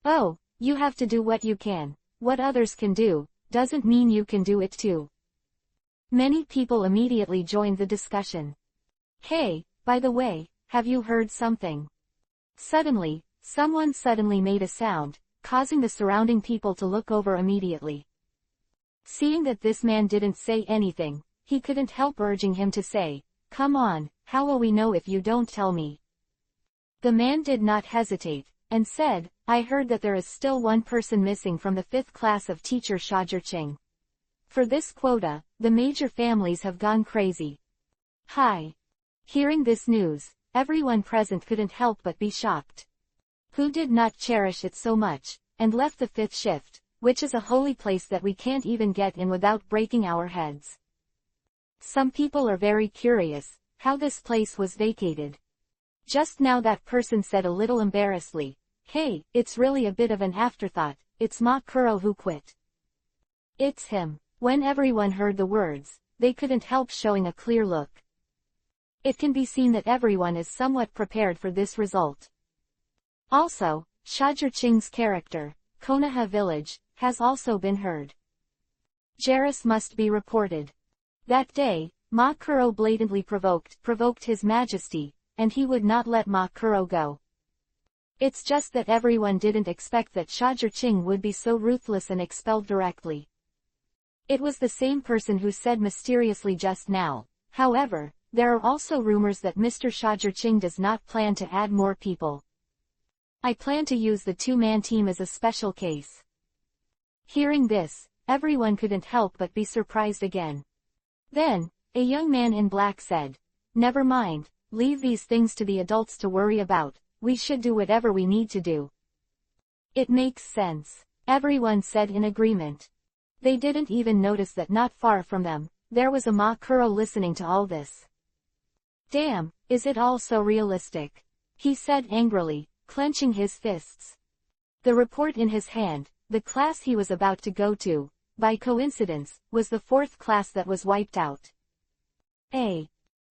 Oh, you have to do what you can. What others can do, doesn't mean you can do it too. Many people immediately joined the discussion. Hey, by the way, have you heard something? Suddenly, someone suddenly made a sound, causing the surrounding people to look over immediately. Seeing that this man didn't say anything, he couldn't help urging him to say, come on, how will we know if you don't tell me? The man did not hesitate, and said, I heard that there is still one person missing from the 5th class of teacher Shajir-Ching. For this quota, the major families have gone crazy. Hi. Hearing this news, everyone present couldn't help but be shocked. Who did not cherish it so much, and left the 5th shift, which is a holy place that we can't even get in without breaking our heads. Some people are very curious, how this place was vacated. Just now that person said a little embarrassedly, hey, it's really a bit of an afterthought, it's Makuro who quit. It's him. When everyone heard the words, they couldn't help showing a clear look. It can be seen that everyone is somewhat prepared for this result. Also, Shajir-Ching's character, Konoha village, has also been heard. Jairus must be reported. That day, Makuro blatantly provoked his majesty, and he would not let Makuro go. It's just that everyone didn't expect that Shajir-Ching would be so ruthless and expelled directly. It was the same person who said mysteriously just now. However, there are also rumors that Mr. Shajir-Ching does not plan to add more people. I plan to use the 2-man team as a special case. Hearing this, everyone couldn't help but be surprised again. Then, a young man in black said, never mind, leave these things to the adults to worry about, we should do whatever we need to do. It makes sense, everyone said in agreement. They didn't even notice that not far from them, there was a Makuro listening to all this. Damn, is it all so realistic? He said angrily, clenching his fists. The report in his hand, the class he was about to go to, by coincidence, was the 4th class that was wiped out.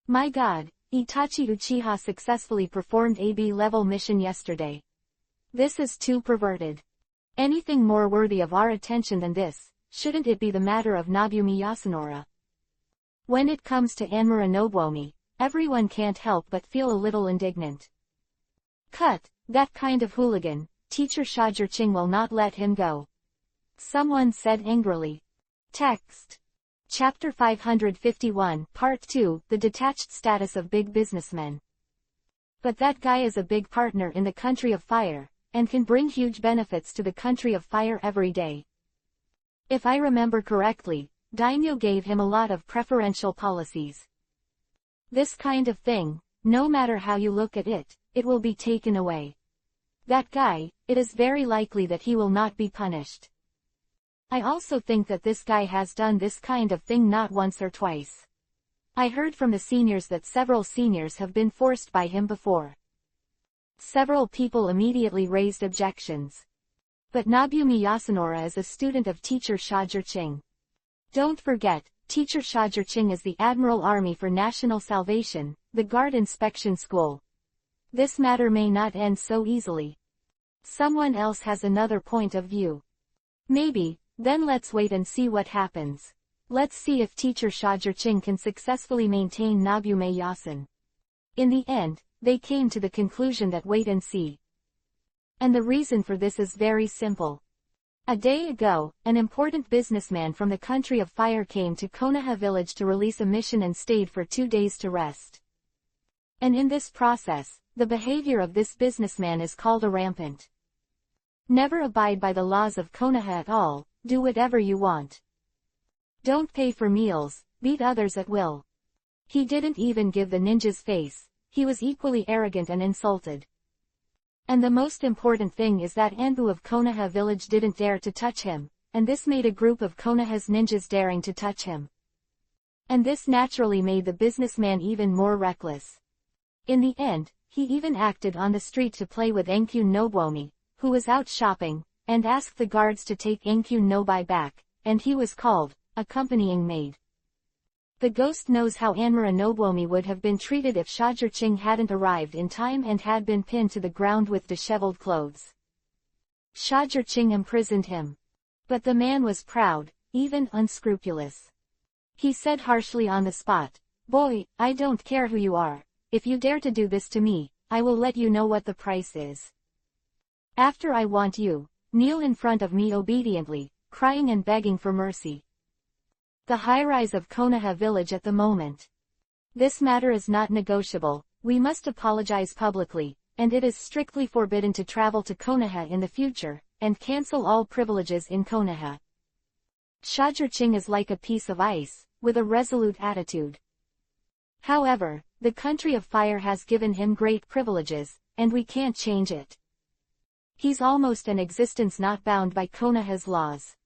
My God, Itachi Uchiha successfully performed a B-level mission yesterday. This is too perverted. Anything more worthy of our attention than this, shouldn't it be the matter of Nobumi Yasunori? When it comes to Anmura Nobuomi, everyone can't help but feel a little indignant. Cut, that kind of hooligan, Teacher Shajirching will not let him go. Someone said angrily. Text. Chapter 551, Part 2, The Detached Status of Big Businessmen. But that guy is a big partner in the country of fire, and can bring huge benefits to the country of fire every day. If I remember correctly, Daimyo gave him a lot of preferential policies. This kind of thing, no matter how you look at it, it will be taken away. That guy, it is very likely that he will not be punished. I also think that this guy has done this kind of thing not once or twice. I heard from the seniors that several seniors have been forced by him before. Several people immediately raised objections. But Nobuyumi Yasunori is a student of Teacher Shajirching. Don't forget, Teacher Shajirching is the Admiral Army for National Salvation, the Guard Inspection School. This matter may not end so easily. Someone else has another point of view. Maybe. Then let's wait and see what happens. Let's see if Teacher Shajirching can successfully maintain Nobuyume Yasun. In the end, they came to the conclusion that wait and see. And the reason for this is very simple. A day ago, an important businessman from the country of fire came to Konoha village to release a mission and stayed for 2 days to rest. And in this process, the behavior of this businessman is called a rampant. Never abide by the laws of Konoha at all. Do whatever you want. Don't pay for meals, beat others at will. He didn't even give the ninja's face, he was equally arrogant and insulted. And the most important thing is that Anbu of Konoha village didn't dare to touch him, and this made a group of Konoha's ninjas daring to touch him. And this naturally made the businessman even more reckless. In the end, he even acted on the street to play with Enkyu Nobuomi, who was out shopping, and asked the guards to take Enkyu Nobai back, and he was called, accompanying maid. The ghost knows how Anmura Nobuomi would have been treated if Shajirching hadn't arrived in time and had been pinned to the ground with disheveled clothes. Shajirching imprisoned him. But the man was proud, even unscrupulous. He said harshly on the spot, "Boy, I don't care who you are. If you dare to do this to me, I will let you know what the price is. After I want you. Kneel in front of me obediently, crying and begging for mercy." The high-rise of Konoha village at the moment. This matter is not negotiable, we must apologize publicly, and it is strictly forbidden to travel to Konoha in the future, and cancel all privileges in Konoha. Shajirching is like a piece of ice, with a resolute attitude. However, the country of fire has given him great privileges, and we can't change it. He's almost an existence not bound by Konoha's laws.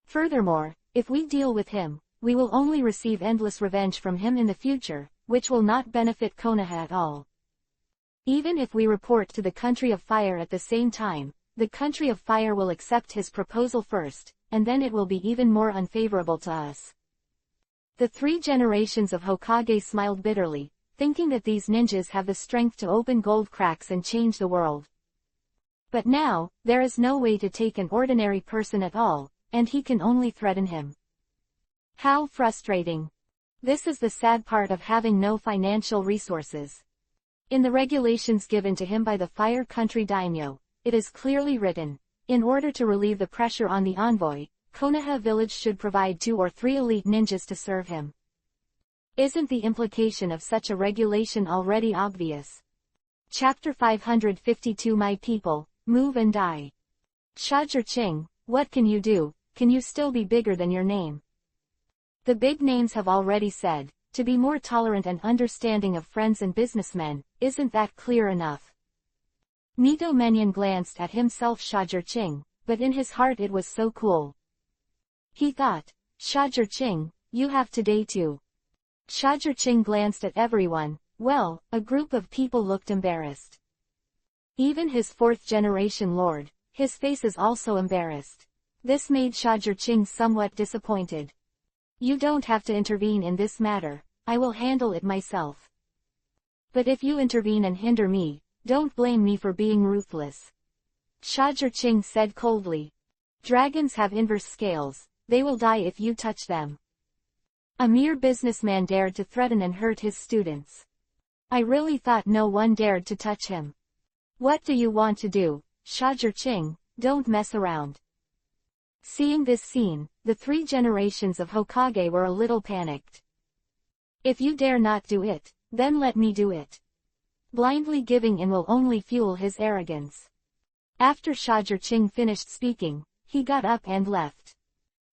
Furthermore, if we deal with him, we will only receive endless revenge from him in the future, which will not benefit Konoha at all. Even if we report to the country of fire at the same time, the country of fire will accept his proposal first, and then it will be even more unfavorable to us. The 3 generations of Hokage smiled bitterly, thinking that these ninjas have the strength to open gold cracks and change the world. But now, there is no way to take an ordinary person at all, and he can only threaten him. How frustrating. This is the sad part of having no financial resources. In the regulations given to him by the Fire Country Daimyo, it is clearly written, in order to relieve the pressure on the envoy, Konoha village should provide 2 or 3 elite ninjas to serve him. Isn't the implication of such a regulation already obvious? Chapter 552 My people, move and die. Shajirching, what can you do? Can you still be bigger than your name? The big names have already said, to be more tolerant and understanding of friends and businessmen, isn't that clear enough? Mito Menyon glanced at himself Shajirching, but in his heart it was so cool. He thought, Shajirching, you have today too. Shajirching glanced at everyone, well, a group of people looked embarrassed. Even his 4th-generation lord, his face is also embarrassed. This made Shajirching somewhat disappointed. You don't have to intervene in this matter, I will handle it myself. But if you intervene and hinder me, don't blame me for being ruthless. Shajirching said coldly. Dragons have inverse scales, they will die if you touch them. A mere businessman dared to threaten and hurt his students. I really thought no one dared to touch him. What do you want to do, Shajir-ching? Don't mess around. Seeing this scene, the 3 generations of Hokage were a little panicked. If you dare not do it, then let me do it. Blindly giving in will only fuel his arrogance. After Shajir-ching finished speaking, he got up and left.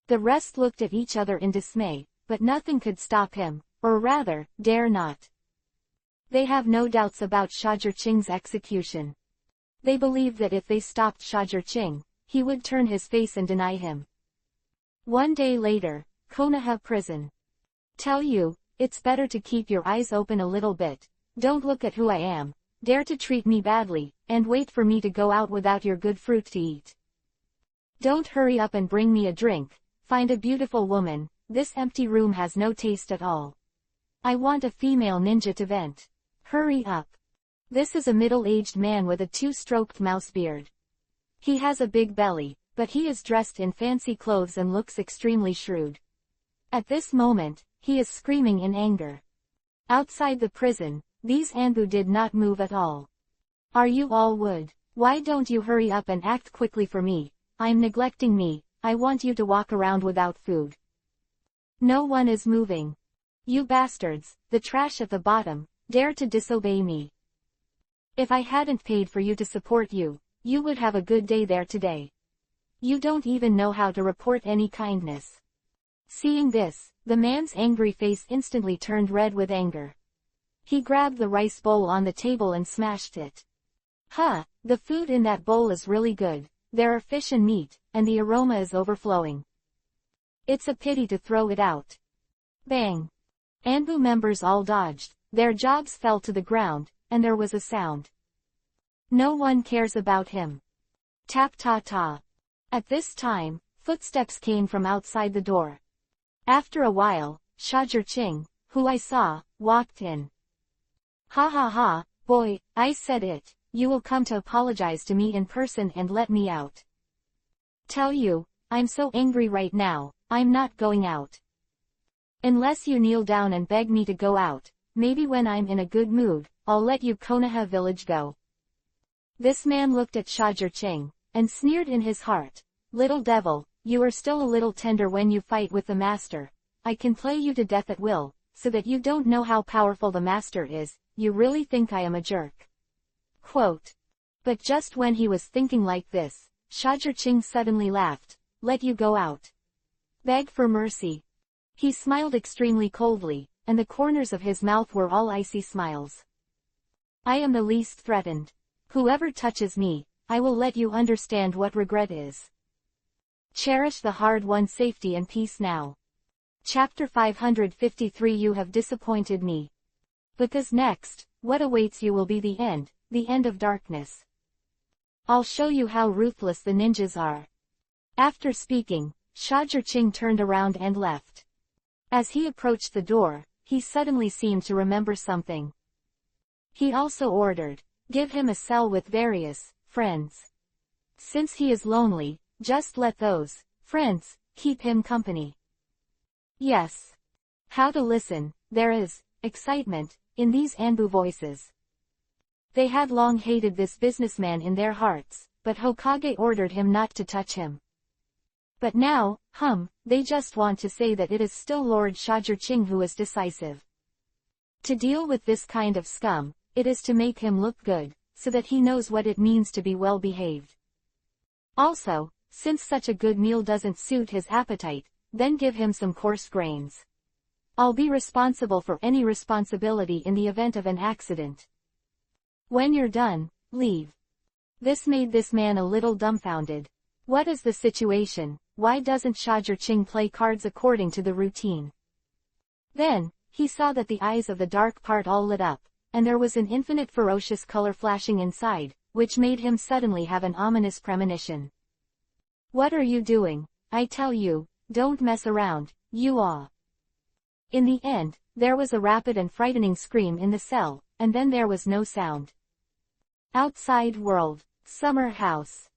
The rest looked at each other in dismay, but nothing could stop him, or rather, dare not. They have no doubts about Shajir-ching's execution. They believed that if they stopped Shajir-ching, he would turn his face and deny him. One day later, Konoha prison. Tell you, it's better to keep your eyes open a little bit. Don't look at who I am, dare to treat me badly, and wait for me to go out without your good fruit to eat. Don't hurry up and bring me a drink. Find a beautiful woman. This empty room has no taste at all. I want a female ninja to vent. Hurry up. This is a middle-aged man with a 2-stroked mouse beard. He has a big belly, but he is dressed in fancy clothes and looks extremely shrewd. At this moment, he is screaming in anger. Outside the prison, these Anbu did not move at all. Are you all wood? Why don't you hurry up and act quickly for me? I'm neglecting me. I want you to walk around without food. No one is moving. You bastards, the trash at the bottom, dare to disobey me. If I hadn't paid for you to support you, you would have a good day there today. You don't even know how to report any kindness. Seeing this, the man's angry face instantly turned red with anger. He grabbed the rice bowl on the table and smashed it. Huh, the food in that bowl is really good. There are fish and meat, and the aroma is overflowing. It's a pity to throw it out. Bang! Anbu members all dodged, their jobs fell to the ground, and there was a sound. No one cares about him. Tap-ta-ta. At this time, footsteps came from outside the door. After a while, Shajir-ching, who I saw, walked in. Ha ha ha, boy, I said it, you will come to apologize to me in person and let me out. Tell you, I'm so angry right now, I'm not going out. Unless you kneel down and beg me to go out, maybe when I'm in a good mood, I'll let you Konoha village go. This man looked at Shajir-ching, and sneered in his heart. Little devil, you are still a little tender when you fight with the master. I can play you to death at will, so that you don't know how powerful the master is. You really think I am a jerk. Quote. But just when he was thinking like this, Shajir-ching suddenly laughed. Let you go out. Beg for mercy. He smiled extremely coldly, and the corners of his mouth were all icy smiles. I am the least threatened. Whoever touches me, I will let you understand what regret is. Cherish the hard-won safety and peace now. Chapter 553. You have disappointed me. Because next, what awaits you will be the end of darkness. I'll show you how ruthless the ninjas are. After speaking, Shajir-ching turned around and left. As he approached the door, he suddenly seemed to remember something. He also ordered, give him a cell with various friends. Since he is lonely, just let those friends keep him company. Yes. How to listen, there is excitement in these Anbu voices. They had long hated this businessman in their hearts, but Hokage ordered him not to touch him. But now, they just want to say that it is still Lord Shajir-ching who is decisive. To deal with this kind of scum, it is to make him look good, so that he knows what it means to be well behaved. Also, since such a good meal doesn't suit his appetite, then give him some coarse grains. I'll be responsible for any responsibility in the event of an accident. When you're done, leave. This made this man a little dumbfounded. What is the situation? Why doesn't Shajir-ching play cards according to the routine? Then, he saw that the eyes of the dark part all lit up, and there was an infinite ferocious color flashing inside, which made him suddenly have an ominous premonition. What are you doing? I tell you, don't mess around, you all. In the end, there was a rapid and frightening scream in the cell, and then there was no sound. Outside world, summer house.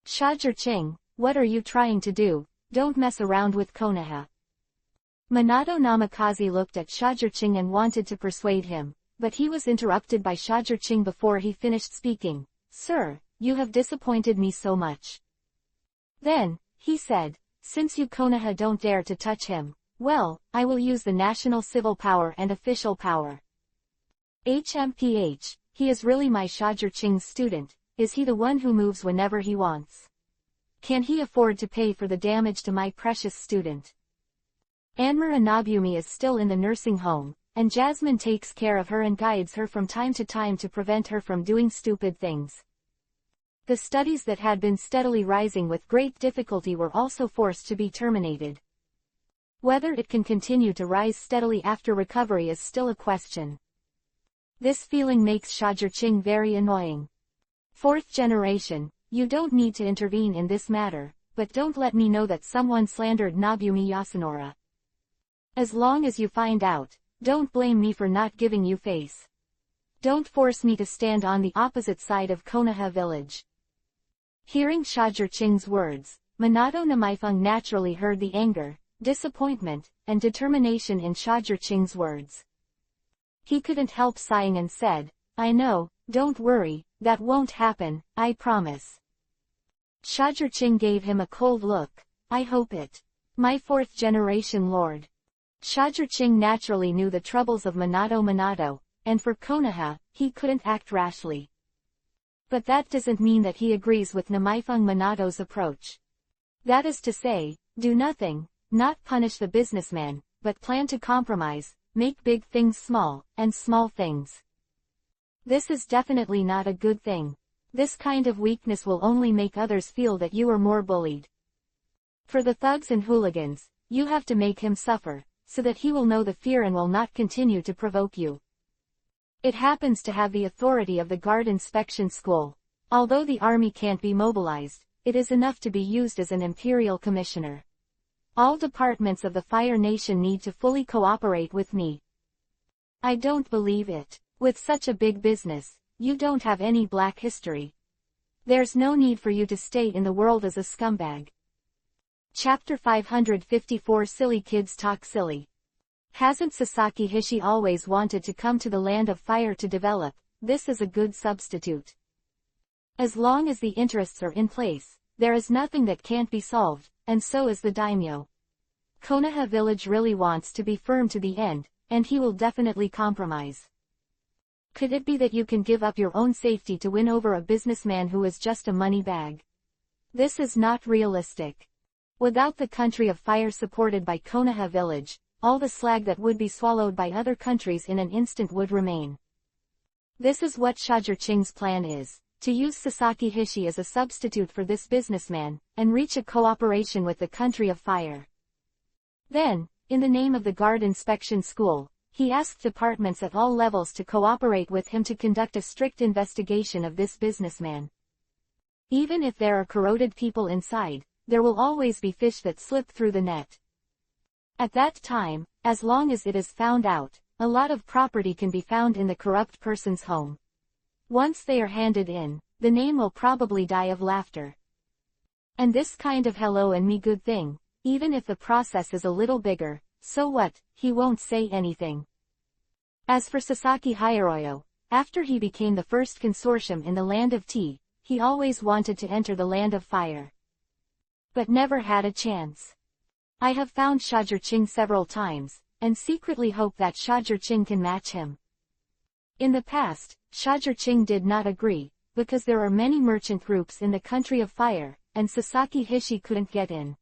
Shajir-ching, what are you trying to do? Don't mess around with Konoha. Minato Namikaze looked at Shajir-ching and wanted to persuade him, but he was interrupted by Shajir-ching before he finished speaking. Sir, you have disappointed me so much. Then, he said, since you Konoha don't dare to touch him, well, I will use the national civil power and official power. HMPH, he is really my Shajir-Ching's student, is he the one who moves whenever he wants? Can he afford to pay for the damage to my precious student? Anmura Nobumi is still in the nursing home, and Jasmine takes care of her and guides her from time to time to prevent her from doing stupid things. The studies that had been steadily rising with great difficulty were also forced to be terminated. Whether it can continue to rise steadily after recovery is still a question. This feeling makes Shajir-Ching very annoying. Fourth generation, you don't need to intervene in this matter, but don't let me know that someone slandered Nobumi Yasunori. As long as you find out, don't blame me for not giving you face. Don't force me to stand on the opposite side of Konoha village. Hearing Shajir-Ching's words, Minato Namaifung naturally heard the anger, disappointment, and determination in Shajir-Ching's words. He couldn't help sighing and said, I know, don't worry, that won't happen, I promise. Shajir-Ching gave him a cold look. I hope it. My fourth generation lord. Shajir-Ching naturally knew the troubles of Minato, and for Konoha, he couldn't act rashly. But that doesn't mean that he agrees with Namaifung Minato's approach. That is to say, do nothing, not punish the businessman, but plan to compromise, make big things small, and small things. This is definitely not a good thing. This kind of weakness will only make others feel that you are more bullied. For the thugs and hooligans, you have to make him suffer, so that he will know the fear and will not continue to provoke you. It happens to have the authority of the Guard Inspection School. Although the army can't be mobilized, it is enough to be used as an imperial commissioner. All departments of the Fire Nation need to fully cooperate with me. I don't believe it. With such a big business, you don't have any black history. There's no need for you to stay in the world as a scumbag. Chapter 554 Silly Kids Talk Silly. Hasn't Sasaki Hishi always wanted to come to the Land of Fire to develop? This is a good substitute. As long as the interests are in place, there is nothing that can't be solved, and so is the daimyo. Konoha village really wants to be firm to the end, and he will definitely compromise. Could it be that you can give up your own safety to win over a businessman who is just a money bag? This is not realistic. Without the country of fire supported by Konoha village, all the slag that would be swallowed by other countries in an instant would remain. This is what Shajir-Ching's plan is, to use Sasaki Hishi as a substitute for this businessman, and reach a cooperation with the country of fire. Then, in the name of the Guard Inspection School, he asked departments at all levels to cooperate with him to conduct a strict investigation of this businessman. Even if there are corroded people inside, there will always be fish that slip through the net. At that time, as long as it is found out, a lot of property can be found in the corrupt person's home. Once they are handed in, the name will probably die of laughter. And this kind of hello and me good thing, even if the process is a little bigger, so what, he won't say anything. As for Sasaki Hiroyo, after he became the first consortium in the Land of Tea, he always wanted to enter the Land of Fire. But never had a chance. I have found Shajir-Ching several times, and secretly hope that Shajir-Ching can match him. In the past, Shajir-Ching did not agree, because there are many merchant groups in the country of fire, and Sasaki Hishi couldn't get in.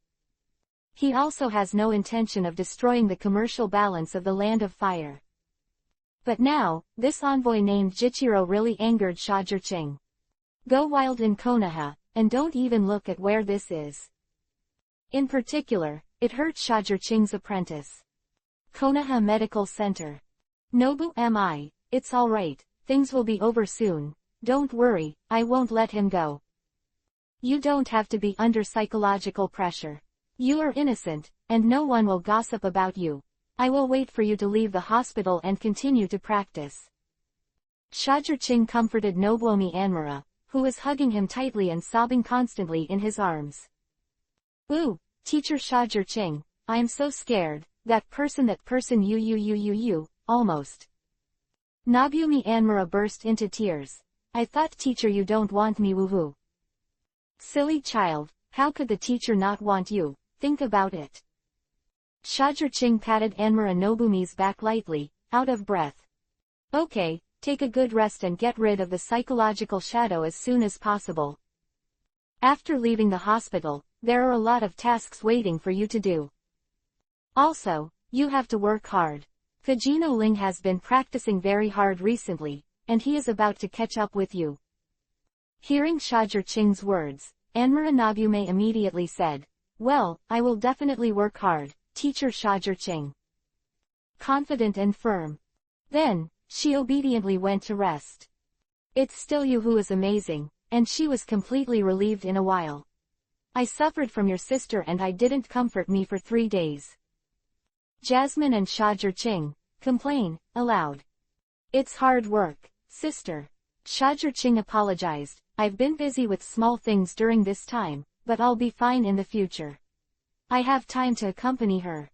He also has no intention of destroying the commercial balance of the Land of Fire. But now, this envoy named Jichiro really angered Shajir-Ching. Go wild in Konoha, and don't even look at where this is. In particular, it hurt Shajir-Ching's apprentice. Konoha Medical Center. Nobu mi, it's alright, things will be over soon, don't worry, I won't let him go. You don't have to be under psychological pressure. You are innocent, and no one will gossip about you. I will wait for you to leave the hospital and continue to practice. Shajir-Ching comforted Nobuomi Anmura, who was hugging him tightly and sobbing constantly in his arms. Ooh, teacher Shajir-Ching, I am so scared, that person you, almost. Nobuomi Anmura burst into tears. I thought teacher you don't want me woohoo. Silly child, how could the teacher not want you, think about it. Shajur-ching patted Anmura Nobumi's back lightly, out of breath. Okay, take a good rest and get rid of the psychological shadow as soon as possible. After leaving the hospital, there are a lot of tasks waiting for you to do. Also, you have to work hard. Fujino Ling has been practicing very hard recently, and he is about to catch up with you. Hearing Shajur-ching's words, Anmura Nobume immediately said, well, I will definitely work hard, teacher Shajur-ching. Confident and firm. Then, she obediently went to rest. It's still you who is amazing, and she was completely relieved in a while. I suffered from your sister and I didn't comfort me for 3 days. Jasmine and Shajur-ching complain aloud. It's hard work, sister. Shajur-ching apologized. I've been busy with small things during this time, but I'll be fine in the future. I have time to accompany her.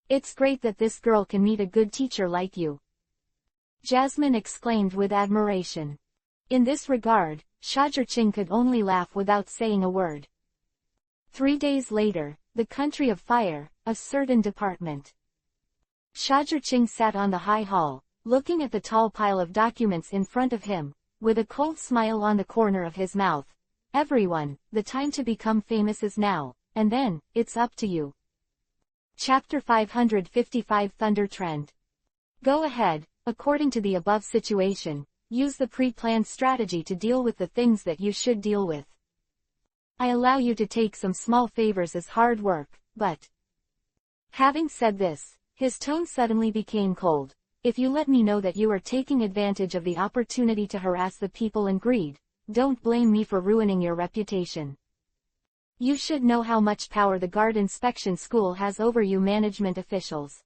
It's great that this girl can meet a good teacher like you. Jasmine exclaimed with admiration. In this regard, Shajur-ching could only laugh without saying a word. 3 days later, the country of fire, a certain department. Shajur-ching sat on the high hall, looking at the tall pile of documents in front of him, with a cold smile on the corner of his mouth. Everyone, the time to become famous is now, and then, it's up to you. Chapter 555 Thunder Trend. Go ahead, according to the above situation, use the pre-planned strategy to deal with the things that you should deal with. I allow you to take some small favors as hard work, but... Having said this, his tone suddenly became cold. If you let me know that you are taking advantage of the opportunity to harass the people and greed, don't blame me for ruining your reputation. You should know how much power the guard inspection school has over you management officials.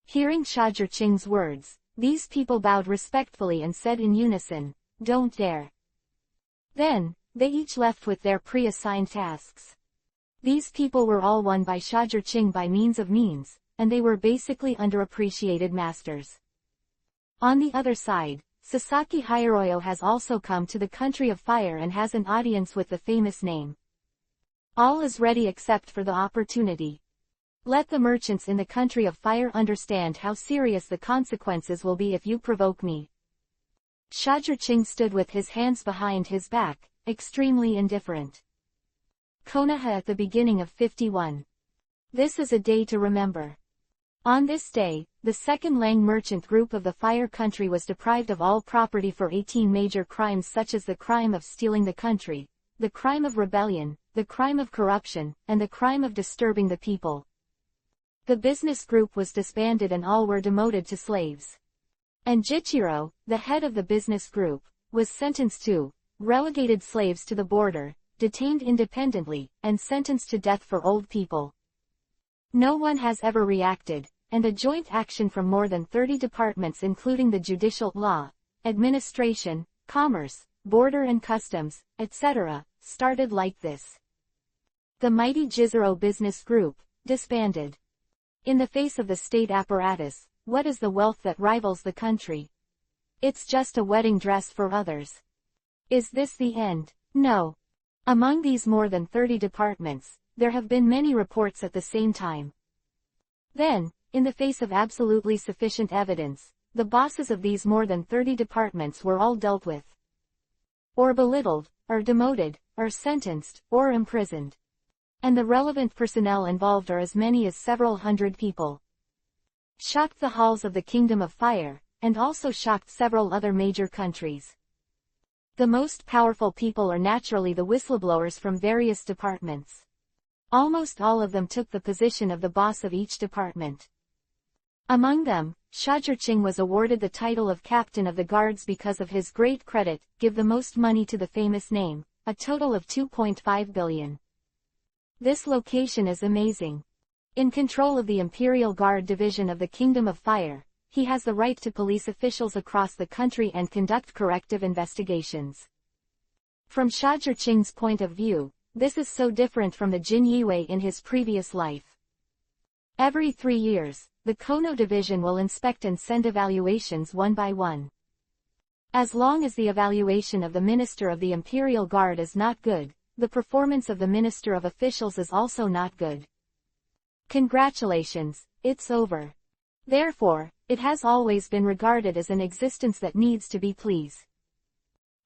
Hearing Shajur-ching's words, these people bowed respectfully and said in unison, don't dare. Then, they each left with their pre-assigned tasks. These people were all won by Shajur-ching by means of means, and they were basically underappreciated masters. On the other side, Sasaki Hiroyo has also come to the country of fire and has an audience with the famous name. All is ready except for the opportunity. Let the merchants in the country of fire understand how serious the consequences will be if you provoke me. Shajur-ching stood with his hands behind his back, extremely indifferent. Konoha at the beginning of 51. This is a day to remember. On this day, the second Lang merchant group of the Fire Country was deprived of all property for 18 major crimes such as the crime of stealing the country, the crime of rebellion, the crime of corruption, and the crime of disturbing the people. The business group was disbanded and all were demoted to slaves. And Jichiro, the head of the business group, was sentenced to relegated slaves to the border, detained independently, and sentenced to death for old people. No one has ever reacted, and a joint action from more than 30 departments including the judicial, law, administration, commerce, border and customs, etc., started like this. The mighty Jizero business group, disbanded. In the face of the state apparatus, what is the wealth that rivals the country? It's just a wedding dress for others. Is this the end? No. Among these more than 30 departments, there have been many reports at the same time. Then, in the face of absolutely sufficient evidence, the bosses of these more than 30 departments were all dealt with. Or belittled, or demoted, or sentenced, or imprisoned. And the relevant personnel involved are as many as several hundred people. Shocked the halls of the Kingdom of Fire, and also shocked several other major countries. The most powerful people are naturally the whistleblowers from various departments. Almost all of them took the position of the boss of each department. Among them, Shajur-ching was awarded the title of Captain of the Guards because of his great credit, give the most money to the famous name, a total of 2.5 billion. This location is amazing. In control of the Imperial Guard Division of the Kingdom of Fire, he has the right to police officials across the country and conduct corrective investigations. From Shajur-ching's point of view, this is so different from the Jin Yue in his previous life. Every 3 years, the Kono Division will inspect and send evaluations one by one. As long as the evaluation of the Minister of the Imperial Guard is not good, the performance of the Minister of Officials is also not good. Congratulations, it's over. Therefore, it has always been regarded as an existence that needs to be pleased.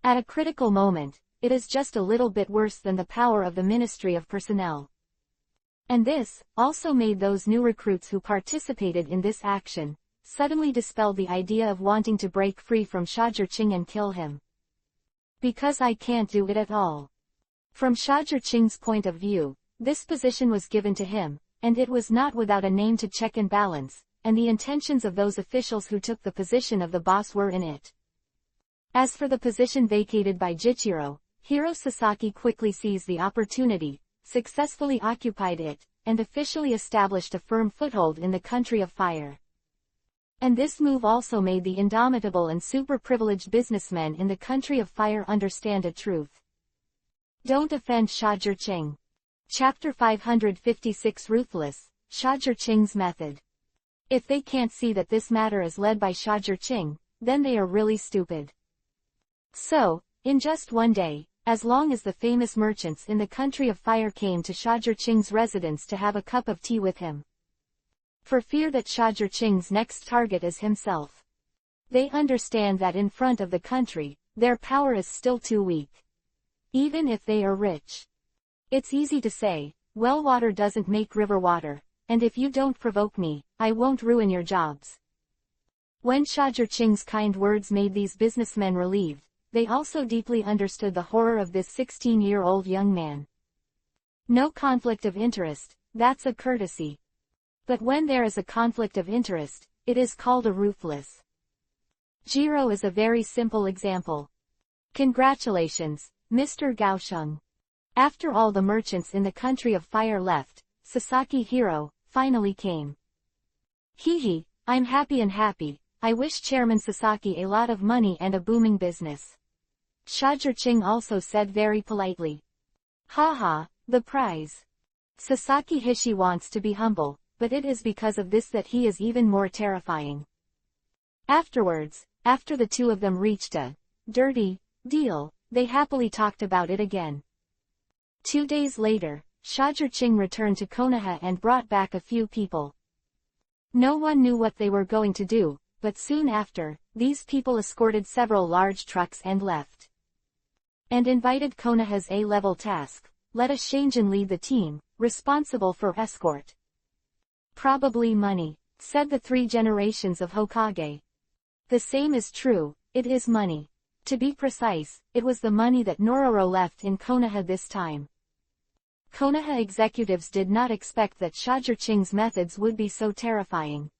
At a critical moment, it is just a little bit worse than the power of the Ministry of Personnel. And this also made those new recruits who participated in this action suddenly dispelled the idea of wanting to break free from Shajirqing and kill him. Because I can't do it at all. From Shajirqing's point of view, this position was given to him, and it was not without a name to check and balance, and the intentions of those officials who took the position of the boss were in it. As for the position vacated by Jichiro, Hiro Sasaki quickly seized the opportunity, successfully occupied it, and officially established a firm foothold in the country of fire. And this move also made the indomitable and super-privileged businessmen in the country of fire understand a truth. Don't offend Shajirqing. Chapter 556 Ruthless, Shajirqing's Method. If they can't see that this matter is led by Shajirqing, then they are really stupid. So, in just one day, as long as the famous merchants in the country of fire came to Shajirqing's residence to have a cup of tea with him, for fear that Shajirqing's next target is himself. They understand that in front of the country, their power is still too weak. Even if they are rich. It's easy to say, well, water doesn't make river water, and if you don't provoke me, I won't ruin your jobs. When Shajirqing's kind words made these businessmen relieved, they also deeply understood the horror of this 16-year-old young man. No conflict of interest, that's a courtesy. But when there is a conflict of interest, it is called a ruthless. Jiro is a very simple example. Congratulations, Mr. Gaosheng. After all the merchants in the country of fire left, Sasaki Hiro finally came. Hee, I'm happy and happy. I wish Chairman Sasaki a lot of money and a booming business. Shajirqing also said very politely. Haha, the prize. Sasaki Hishi wants to be humble, but it is because of this that he is even more terrifying. Afterwards, after the two of them reached a dirty deal, they happily talked about it again. 2 days later, Shajirqing returned to Konoha and brought back a few people. No one knew what they were going to do, but soon after, these people escorted several large trucks and left. And invited Konoha's A-level task, let a Shinjin lead the team, responsible for escort. Probably money, said the 3 generations of Hokage. The same is true, it is money. To be precise, it was the money that Nororo left in Konoha this time. Konoha executives did not expect that Shajirqing's methods would be so terrifying.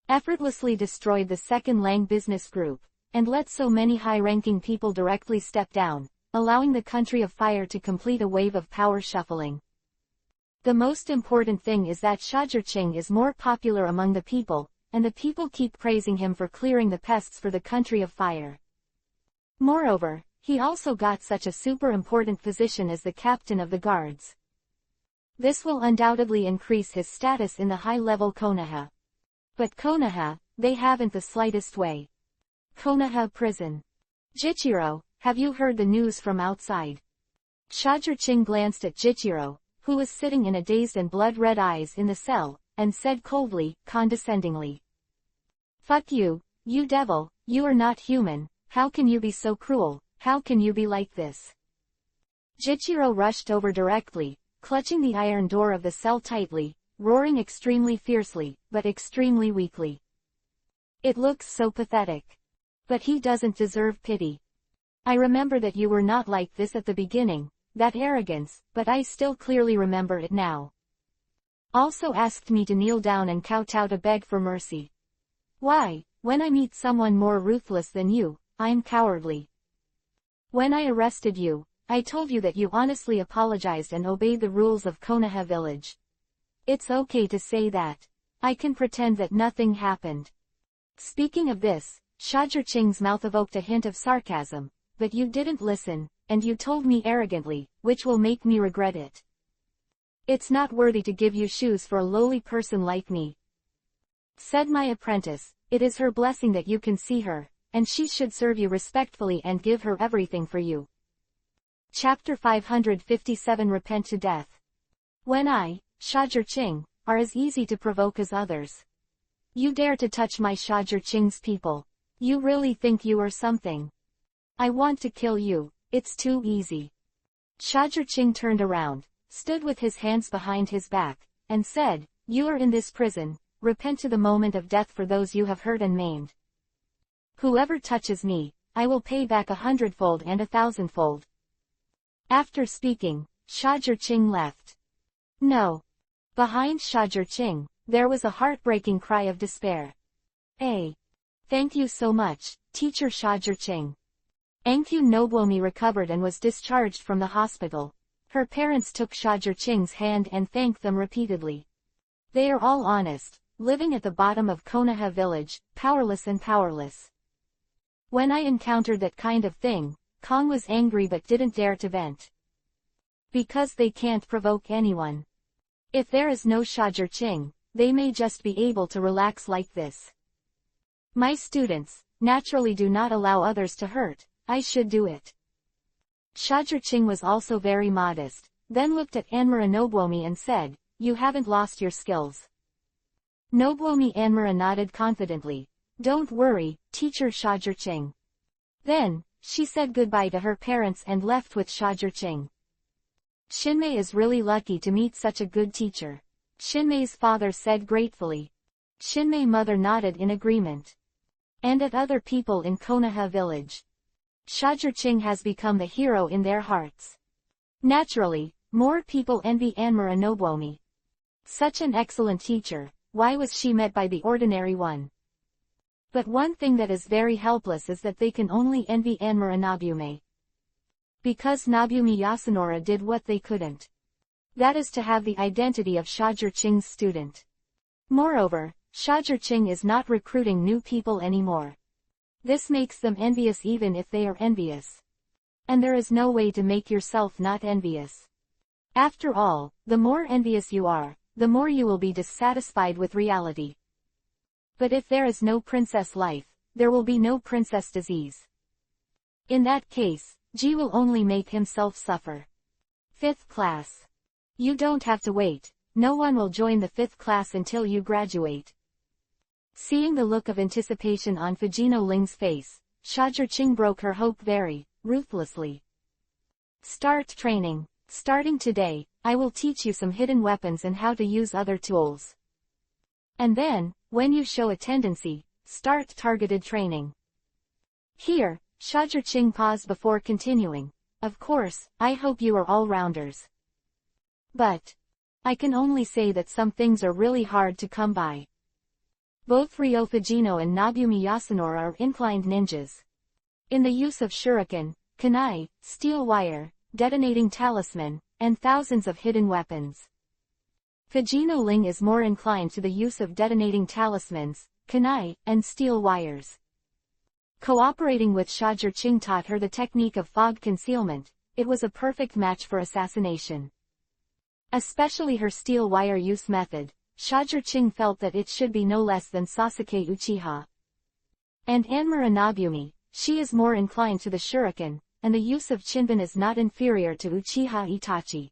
Effortlessly destroyed the Second Lang business group, and let so many high-ranking people directly step down, allowing the country of fire to complete a wave of power shuffling. The most important thing is that Shajirqing is more popular among the people, and the people keep praising him for clearing the pests for the country of fire. Moreover, he also got such a super important position as the captain of the guards. This will undoubtedly increase his status in the high-level Konoha. But Konoha, they haven't the slightest way. Konoha prison. Jichiro, have you heard the news from outside? Shajirqing glanced at Jichiro, who was sitting in a dazed and blood-red eyes in the cell, and said coldly, condescendingly. Fuck you, you devil, you are not human, how can you be so cruel, how can you be like this? Jichiro rushed over directly, clutching the iron door of the cell tightly, roaring extremely fiercely, but extremely weakly. It looks so pathetic. But he doesn't deserve pity. I remember that you were not like this at the beginning, that arrogance, but I still clearly remember it now. Also asked me to kneel down and kowtow to beg for mercy. Why, when I meet someone more ruthless than you, I'm cowardly. When I arrested you, I told you that you honestly apologized and obeyed the rules of Konoha village. It's okay to say that. I can pretend that nothing happened. Speaking of this, Shajirqing's mouth evoked a hint of sarcasm, but you didn't listen, and you told me arrogantly, which will make me regret it. It's not worthy to give you shoes for a lowly person like me. Said my apprentice, it is her blessing that you can see her, and she should serve you respectfully and give her everything for you. Chapter 557 Repent to Death. When I, Shajur-ching, are as easy to provoke as others. You dare to touch my Shajur-ching's people. You really think you are something. I want to kill you, it's too easy. Shajur-ching turned around, stood with his hands behind his back, and said, You are in this prison, repent to the moment of death for those you have hurt and maimed. Whoever touches me, I will pay back 100-fold and 1,000-fold. After speaking, Shajur-ching left. No. Behind Shajur-ching, there was a heartbreaking cry of despair. Thank you so much, Teacher Shajur-ching. Enkyu Nobuomi recovered and was discharged from the hospital. Her parents took Shajur-ching's hand and thanked them repeatedly. They are all honest, living at the bottom of Konoha village, powerless and powerless. When I encountered that kind of thing, Kong was angry but didn't dare to vent. Because they can't provoke anyone. If there is no Shajur-ching, they may just be able to relax like this. My students, naturally do not allow others to hurt, I should do it. Shajur-ching was also very modest, then looked at Anmura Nobuomi and said, You haven't lost your skills. Nobuomi Anmura nodded confidently. Don't worry, Teacher Shajur-ching. Then, she said goodbye to her parents and left with Shajur-ching. Shinmei is really lucky to meet such a good teacher. Shinmei's father said gratefully. Shinmei's mother nodded in agreement. And at other people in Konoha village. Shajur-ching has become the hero in their hearts. Naturally, more people envy Anmura Nobuomi. Such an excellent teacher, why was she met by the ordinary one? But one thing that is very helpless is that they can only envy Anmura Nobume. Because Nobume Yasunori did what they couldn't. That is to have the identity of Shajur-ching's student. Moreover, Shajur-ching is not recruiting new people anymore. This makes them envious even if they are envious. And there is no way to make yourself not envious. After all, the more envious you are, the more you will be dissatisfied with reality. But if there is no princess life, there will be no princess disease. In that case, Ji will only make himself suffer. 5th class. You don't have to wait, no one will join the 5th class until you graduate. Seeing the look of anticipation on Fujino Ling's face, Shajur-ching broke her hope very ruthlessly. Start training. Starting today, I will teach you some hidden weapons and how to use other tools. And then, when you show a tendency, start targeted training. Here, Shajur-ching paused before continuing. Of course, I hope you are all-rounders. But I can only say that some things are really hard to come by. Both Ryo Fujino and Nobume Yasunori are inclined ninjas. In the use of shuriken, kunai, steel wire, detonating talisman, and thousands of hidden weapons. Fujino Ling is more inclined to the use of detonating talismans, kunai, and steel wires. Cooperating with Shajur-ching taught her the technique of fog concealment. It was a perfect match for assassination. Especially her steel wire use method, Shajur-ching felt that it should be no less than Sasuke Uchiha. And Anmura Nobume, she is more inclined to the shuriken, and the use of Chinban is not inferior to Uchiha Itachi.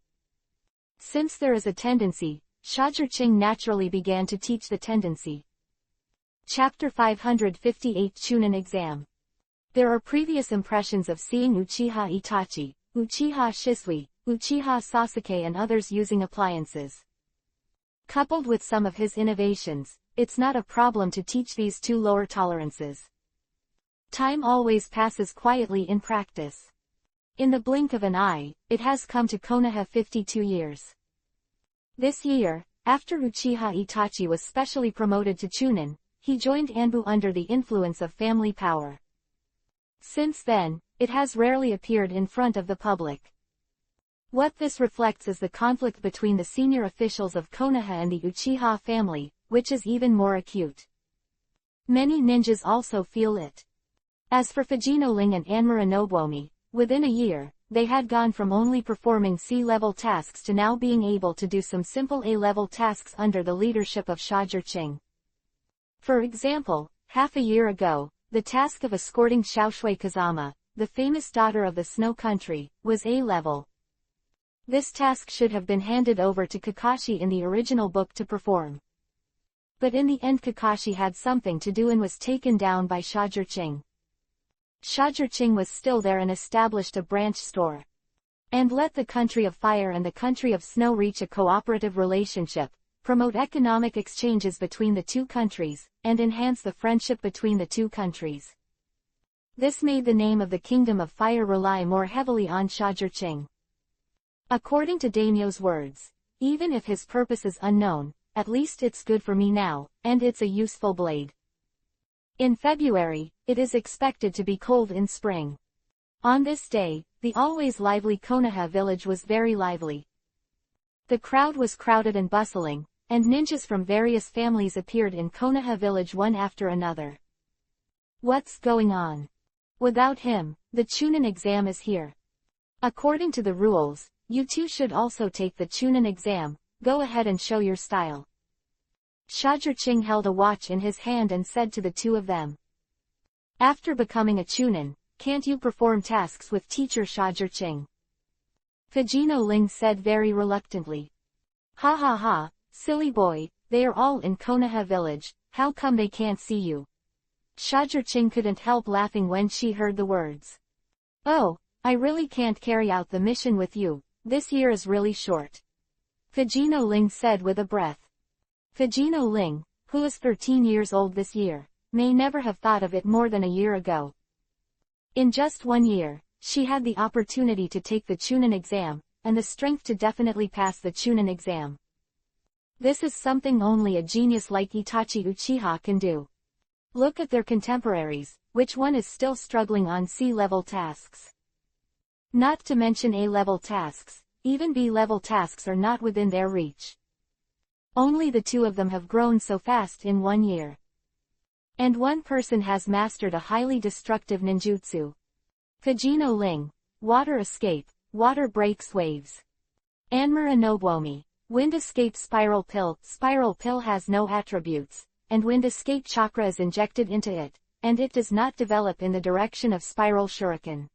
Since there is a tendency, Shajur-ching naturally began to teach the tendency. Chapter 558 Chunin Exam. There are previous impressions of seeing Uchiha Itachi, Uchiha Shisui, Uchiha Sasuke and others using appliances. Coupled with some of his innovations, it's not a problem to teach these two lower tolerances. Time always passes quietly in practice. In the blink of an eye, it has come to Konoha 52 years. This year, after Uchiha Itachi was specially promoted to Chunin, he joined Anbu under the influence of family power. Since then, it has rarely appeared in front of the public. What this reflects is the conflict between the senior officials of Konoha and the Uchiha family, which is even more acute. Many ninjas also feel it. As for Fujino Ling and Anmura Nobuomi, within a year, they had gone from only performing C-level tasks to now being able to do some simple A-level tasks under the leadership of Shajur-ching. For example, half a year ago, the task of escorting Xiaoshui Kazama, the famous daughter of the Snow Country, was A-level. This task should have been handed over to Kakashi in the original book to perform. But in the end Kakashi had something to do and was taken down by Shajirqing. Shajirqing was still there and established a branch store. And let the country of fire and the country of snow reach a cooperative relationship, promote economic exchanges between the two countries, and enhance the friendship between the two countries. This made the name of the Kingdom of Fire rely more heavily on Shajirqing. According to Daimyo's words, even if his purpose is unknown, at least it's good for me now, and it's a useful blade. In February, it is expected to be cold in spring. On this day, the always lively Konoha village was very lively. The crowd was crowded and bustling, and ninjas from various families appeared in Konoha village one after another. What's going on? Without him, the Chunin exam is here. According to the rules, you two should also take the Chunin exam. Go ahead and show your style. Shajirqing held a watch in his hand and said to the two of them. After becoming a Chunin, can't you perform tasks with teacher Shajirqing? Fujino Ling said very reluctantly. Ha ha ha, silly boy, they are all in Konoha village, how come they can't see you? Shajirqing couldn't help laughing when she heard the words. Oh, I really can't carry out the mission with you, this year is really short. Fujino Ling said with a breath. Fujino Ling, who is 13 years old this year, may never have thought of it more than a year ago. In just 1 year, she had the opportunity to take the Chunin exam, and the strength to definitely pass the Chunin exam. This is something only a genius like Itachi Uchiha can do. Look at their contemporaries, which one is still struggling on C-level tasks? Not to mention A-level tasks, even B-level tasks are not within their reach. Only the two of them have grown so fast in 1 year. And one person has mastered a highly destructive ninjutsu. Fujino Ling, water escape, water breaks waves. Anmura Nobuomi, wind escape spiral pill has no attributes, and wind escape chakra is injected into it, and it does not develop in the direction of spiral shuriken.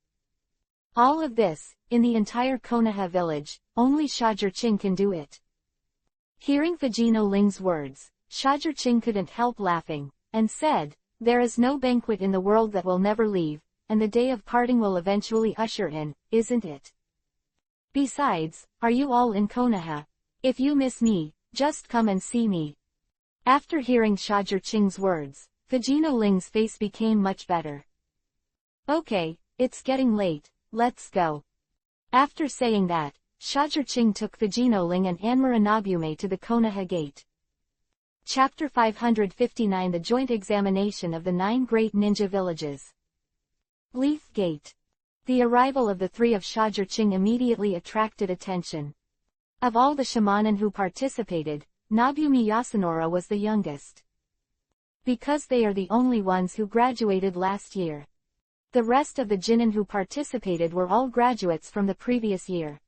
All of this, in the entire Konoha village, only Shajirqing can do it. Hearing Fujino Ling's words, Shajirqing couldn't help laughing, and said, there is no banquet in the world that will never leave, and the day of parting will eventually usher in, isn't it? Besides, are you all in Konoha? If you miss me, just come and see me. After hearing Shajirqing's words, Fujino Ling's face became much better. Okay, it's getting late, let's go. After saying that, Shajirqing took Fujino Ling and Anmura Nobume to the Konoha Gate. Chapter 559 The Joint Examination of the 9 Great Ninja Villages. Leaf Gate. The arrival of the three of Shajirqing immediately attracted attention. Of all the shamanen who participated, Nobumi Yasunori was the youngest. Because they are the only ones who graduated last year. The rest of the Jinin who participated were all graduates from the previous year.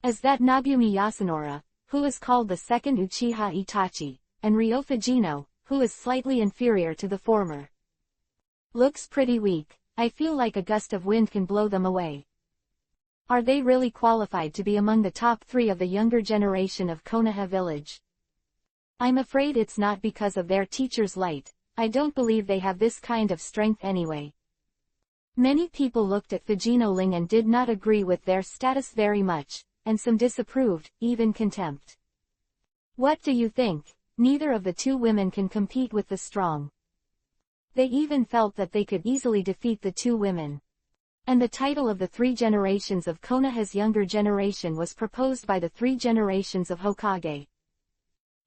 As that Nobumi Yasunori, who is called the second Uchiha Itachi, and Ryo Fujino, who is slightly inferior to the former. Looks pretty weak, I feel like a gust of wind can blow them away. Are they really qualified to be among the top 3 of the younger generation of Konoha village? I'm afraid it's not because of their teacher's light, I don't believe they have this kind of strength anyway. Many people looked at Fujino Ling and did not agree with their status very much, and some disapproved, even contempt. What do you think? Neither of the two women can compete with the strong. They even felt that they could easily defeat the two women. And the title of the 3 generations of Konoha's younger generation was proposed by the 3 generations of Hokage.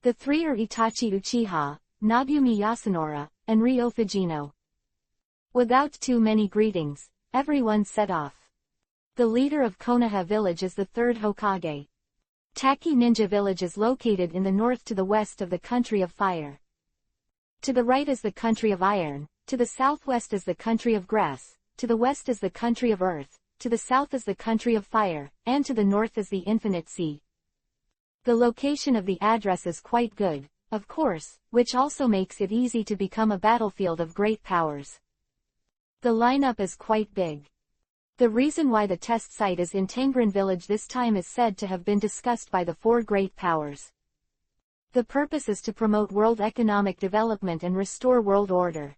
The 3 are Itachi Uchiha, Nobumi Yasunori, and Ryo Fujino. Without too many greetings, everyone set off. The leader of Konoha village is the 3rd Hokage. Taki Ninja Village is located in the north to the west of the country of fire. To the right is the country of iron, to the southwest is the country of grass, to the west is the country of earth, to the south is the country of fire, and to the north is the infinite sea. The location of the address is quite good, of course, which also makes it easy to become a battlefield of great powers. The lineup is quite big. The reason why the test site is in Tangren village this time is said to have been discussed by the four great powers. The purpose is to promote world economic development and restore world order.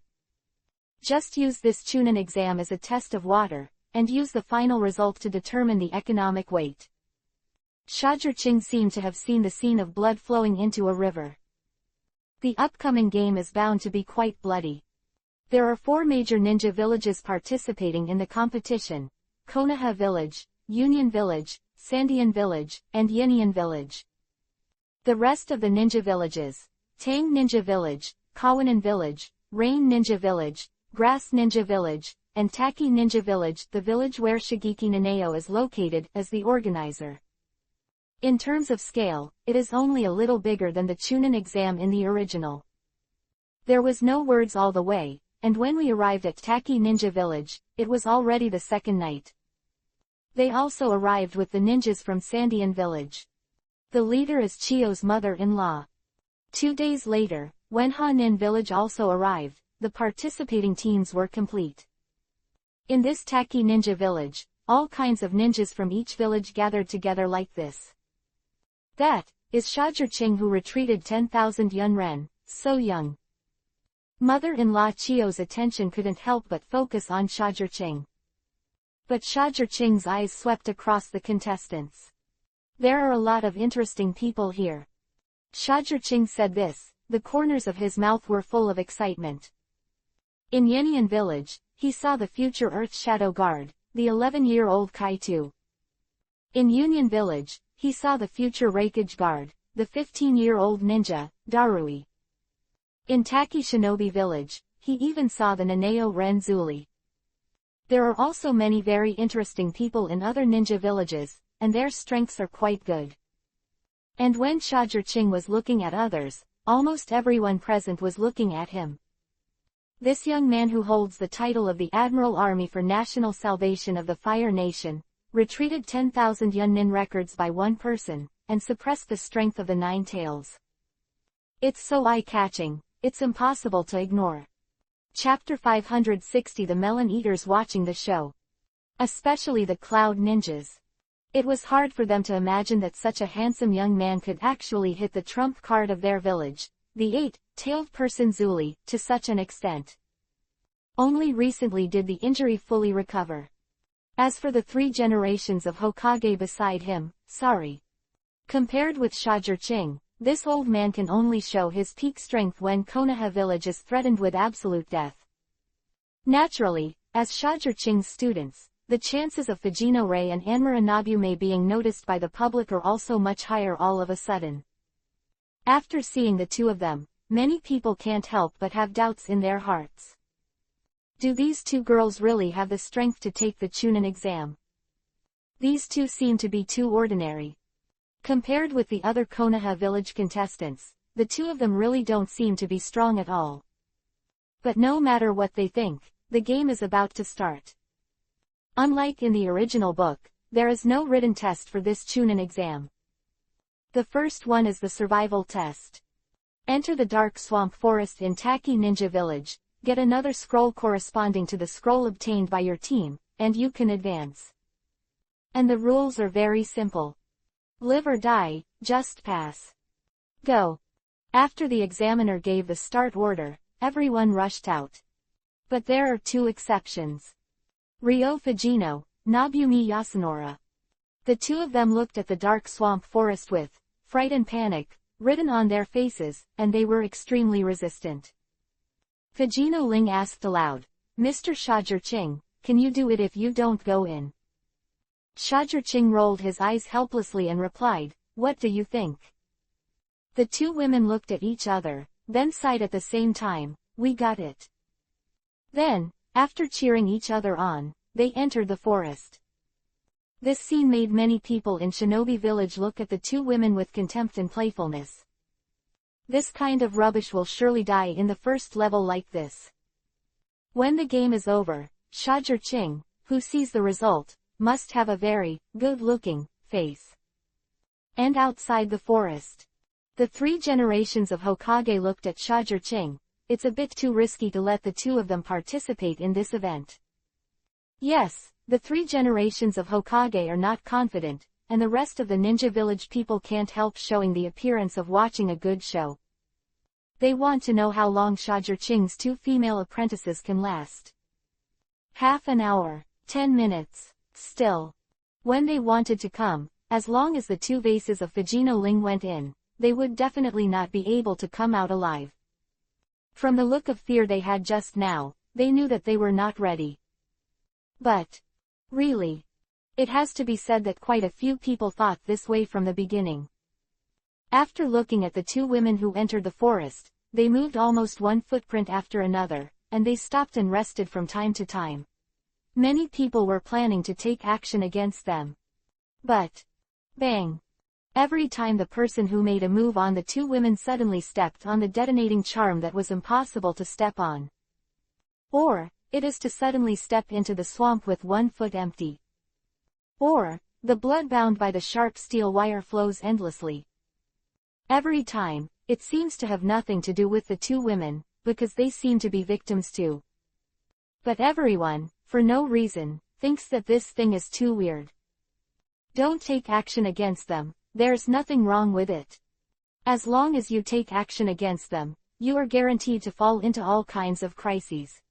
Just use this Chunin exam as a test of water, and use the final result to determine the economic weight. Shajirqing seemed to have seen the scene of blood flowing into a river. The upcoming game is bound to be quite bloody. There are 4 major ninja villages participating in the competition: Konoha Village, Union Village, Sandian Village, and Yinian Village. The rest of the ninja villages: Tang Ninja Village, Kawanan Village, Rain Ninja Village, Grass Ninja Village, and Taki Ninja Village, the village where Shigeki Nanao is located, as the organizer. In terms of scale, it is only a little bigger than the Chunin exam in the original. There was no words all the way, and when we arrived at Taki Ninja Village, it was already the second night. They also arrived with the ninjas from Sandian Village. The leader is Chio's mother-in-law. 2 days later, when Hanin Village also arrived, the participating teams were complete. In this Taki Ninja Village, all kinds of ninjas from each village gathered together like this. That is Shajirqing, who retreated 10,000 yunren, so young. Mother-in-law Chio's attention couldn't help but focus on Shajirqing. But Shajirqing's eyes swept across the contestants. There are a lot of interesting people here. Shajirqing said this, the corners of his mouth were full of excitement. In Yenian Village, he saw the future Earth Shadow Guard, the 11-year-old Kaitu. In Union Village, he saw the future Raikage Guard, the 15-year-old ninja, Darui. In Taki Shinobi Village, he even saw the Nanao Renzuli. There are also many very interesting people in other ninja villages, and their strengths are quite good. And when Shajirqing was looking at others, almost everyone present was looking at him. This young man, who holds the title of the Admiral Army for National Salvation of the Fire Nation, retreated 10,000 Yunnin records by one person, and suppressed the strength of the Nine Tails. It's so eye-catching, it's impossible to ignore. Chapter 560. The Melon Eaters watching the show. Especially the Cloud Ninjas. It was hard for them to imagine that such a handsome young man could actually hit the trump card of their village, the 8-tailed person Zuli, to such an extent. Only recently did the injury fully recover. As for the 3 generations of Hokage beside him, sorry. Compared with Shajirqing, this old man can only show his peak strength when Konoha Village is threatened with absolute death. Naturally, as Shajirqing's students, the chances of Fujino Rei and Anmura Nobume being noticed by the public are also much higher all of a sudden. After seeing the 2 of them, many people can't help but have doubts in their hearts. Do these 2 girls really have the strength to take the Chunin exam? These 2 seem to be too ordinary. Compared with the other Konoha Village contestants, the 2 of them really don't seem to be strong at all. But no matter what they think, the game is about to start. Unlike in the original book, there is no written test for this Chunin exam. The first one is the survival test. Enter the dark swamp forest in Taki Ninja Village, get another scroll corresponding to the scroll obtained by your team, and you can advance. And the rules are very simple. Live or die, just pass. Go. After the examiner gave the start order, everyone rushed out. But there are 2 exceptions. Ryo Fujino, Nobumi Yasunora. The 2 of them looked at the dark swamp forest with fright and panic written on their faces, and they were extremely resistant. Fujino Ling asked aloud, Mr. Shajirqing, can you do it if you don't go in? Shajirqing rolled his eyes helplessly and replied, what do you think? The 2 women looked at each other, then sighed at the same time, we got it. Then, after cheering each other on, they entered the forest. This scene made many people in Shinobi Village look at the 2 women with contempt and playfulness. This kind of rubbish will surely die in the first level like this. When the game is over, Shajirqing, who sees the result, must have a very good-looking face. And outside the forest, the 3 generations of Hokage looked at Shajirqing, it's a bit too risky to let the two of them participate in this event. Yes, the 3 generations of Hokage are not confident, and the rest of the ninja village people can't help showing the appearance of watching a good show. They want to know how long Shajar Ching's 2 female apprentices can last. Half an hour, 10 minutes, still. When they wanted to come, as long as the 2 vases of Fujino Ling went in, they would definitely not be able to come out alive. From the look of fear they had just now, they knew that they were not ready. But, really, it has to be said that quite a few people thought this way from the beginning. After looking at the 2 women who entered the forest, they moved almost one footprint after another, and they stopped and rested from time to time. Many people were planning to take action against them. But, bang! Every time the person who made a move on the 2 women suddenly stepped on the detonating charm that was impossible to step on. Or, it is to suddenly step into the swamp with 1 foot empty. Or, the blood bound by the sharp steel wire flows endlessly. Every time, it seems to have nothing to do with the 2 women, because they seem to be victims too. But everyone, for no reason, thinks that this thing is too weird. Don't take action against them, there's nothing wrong with it. As long as you take action against them, you are guaranteed to fall into all kinds of crises.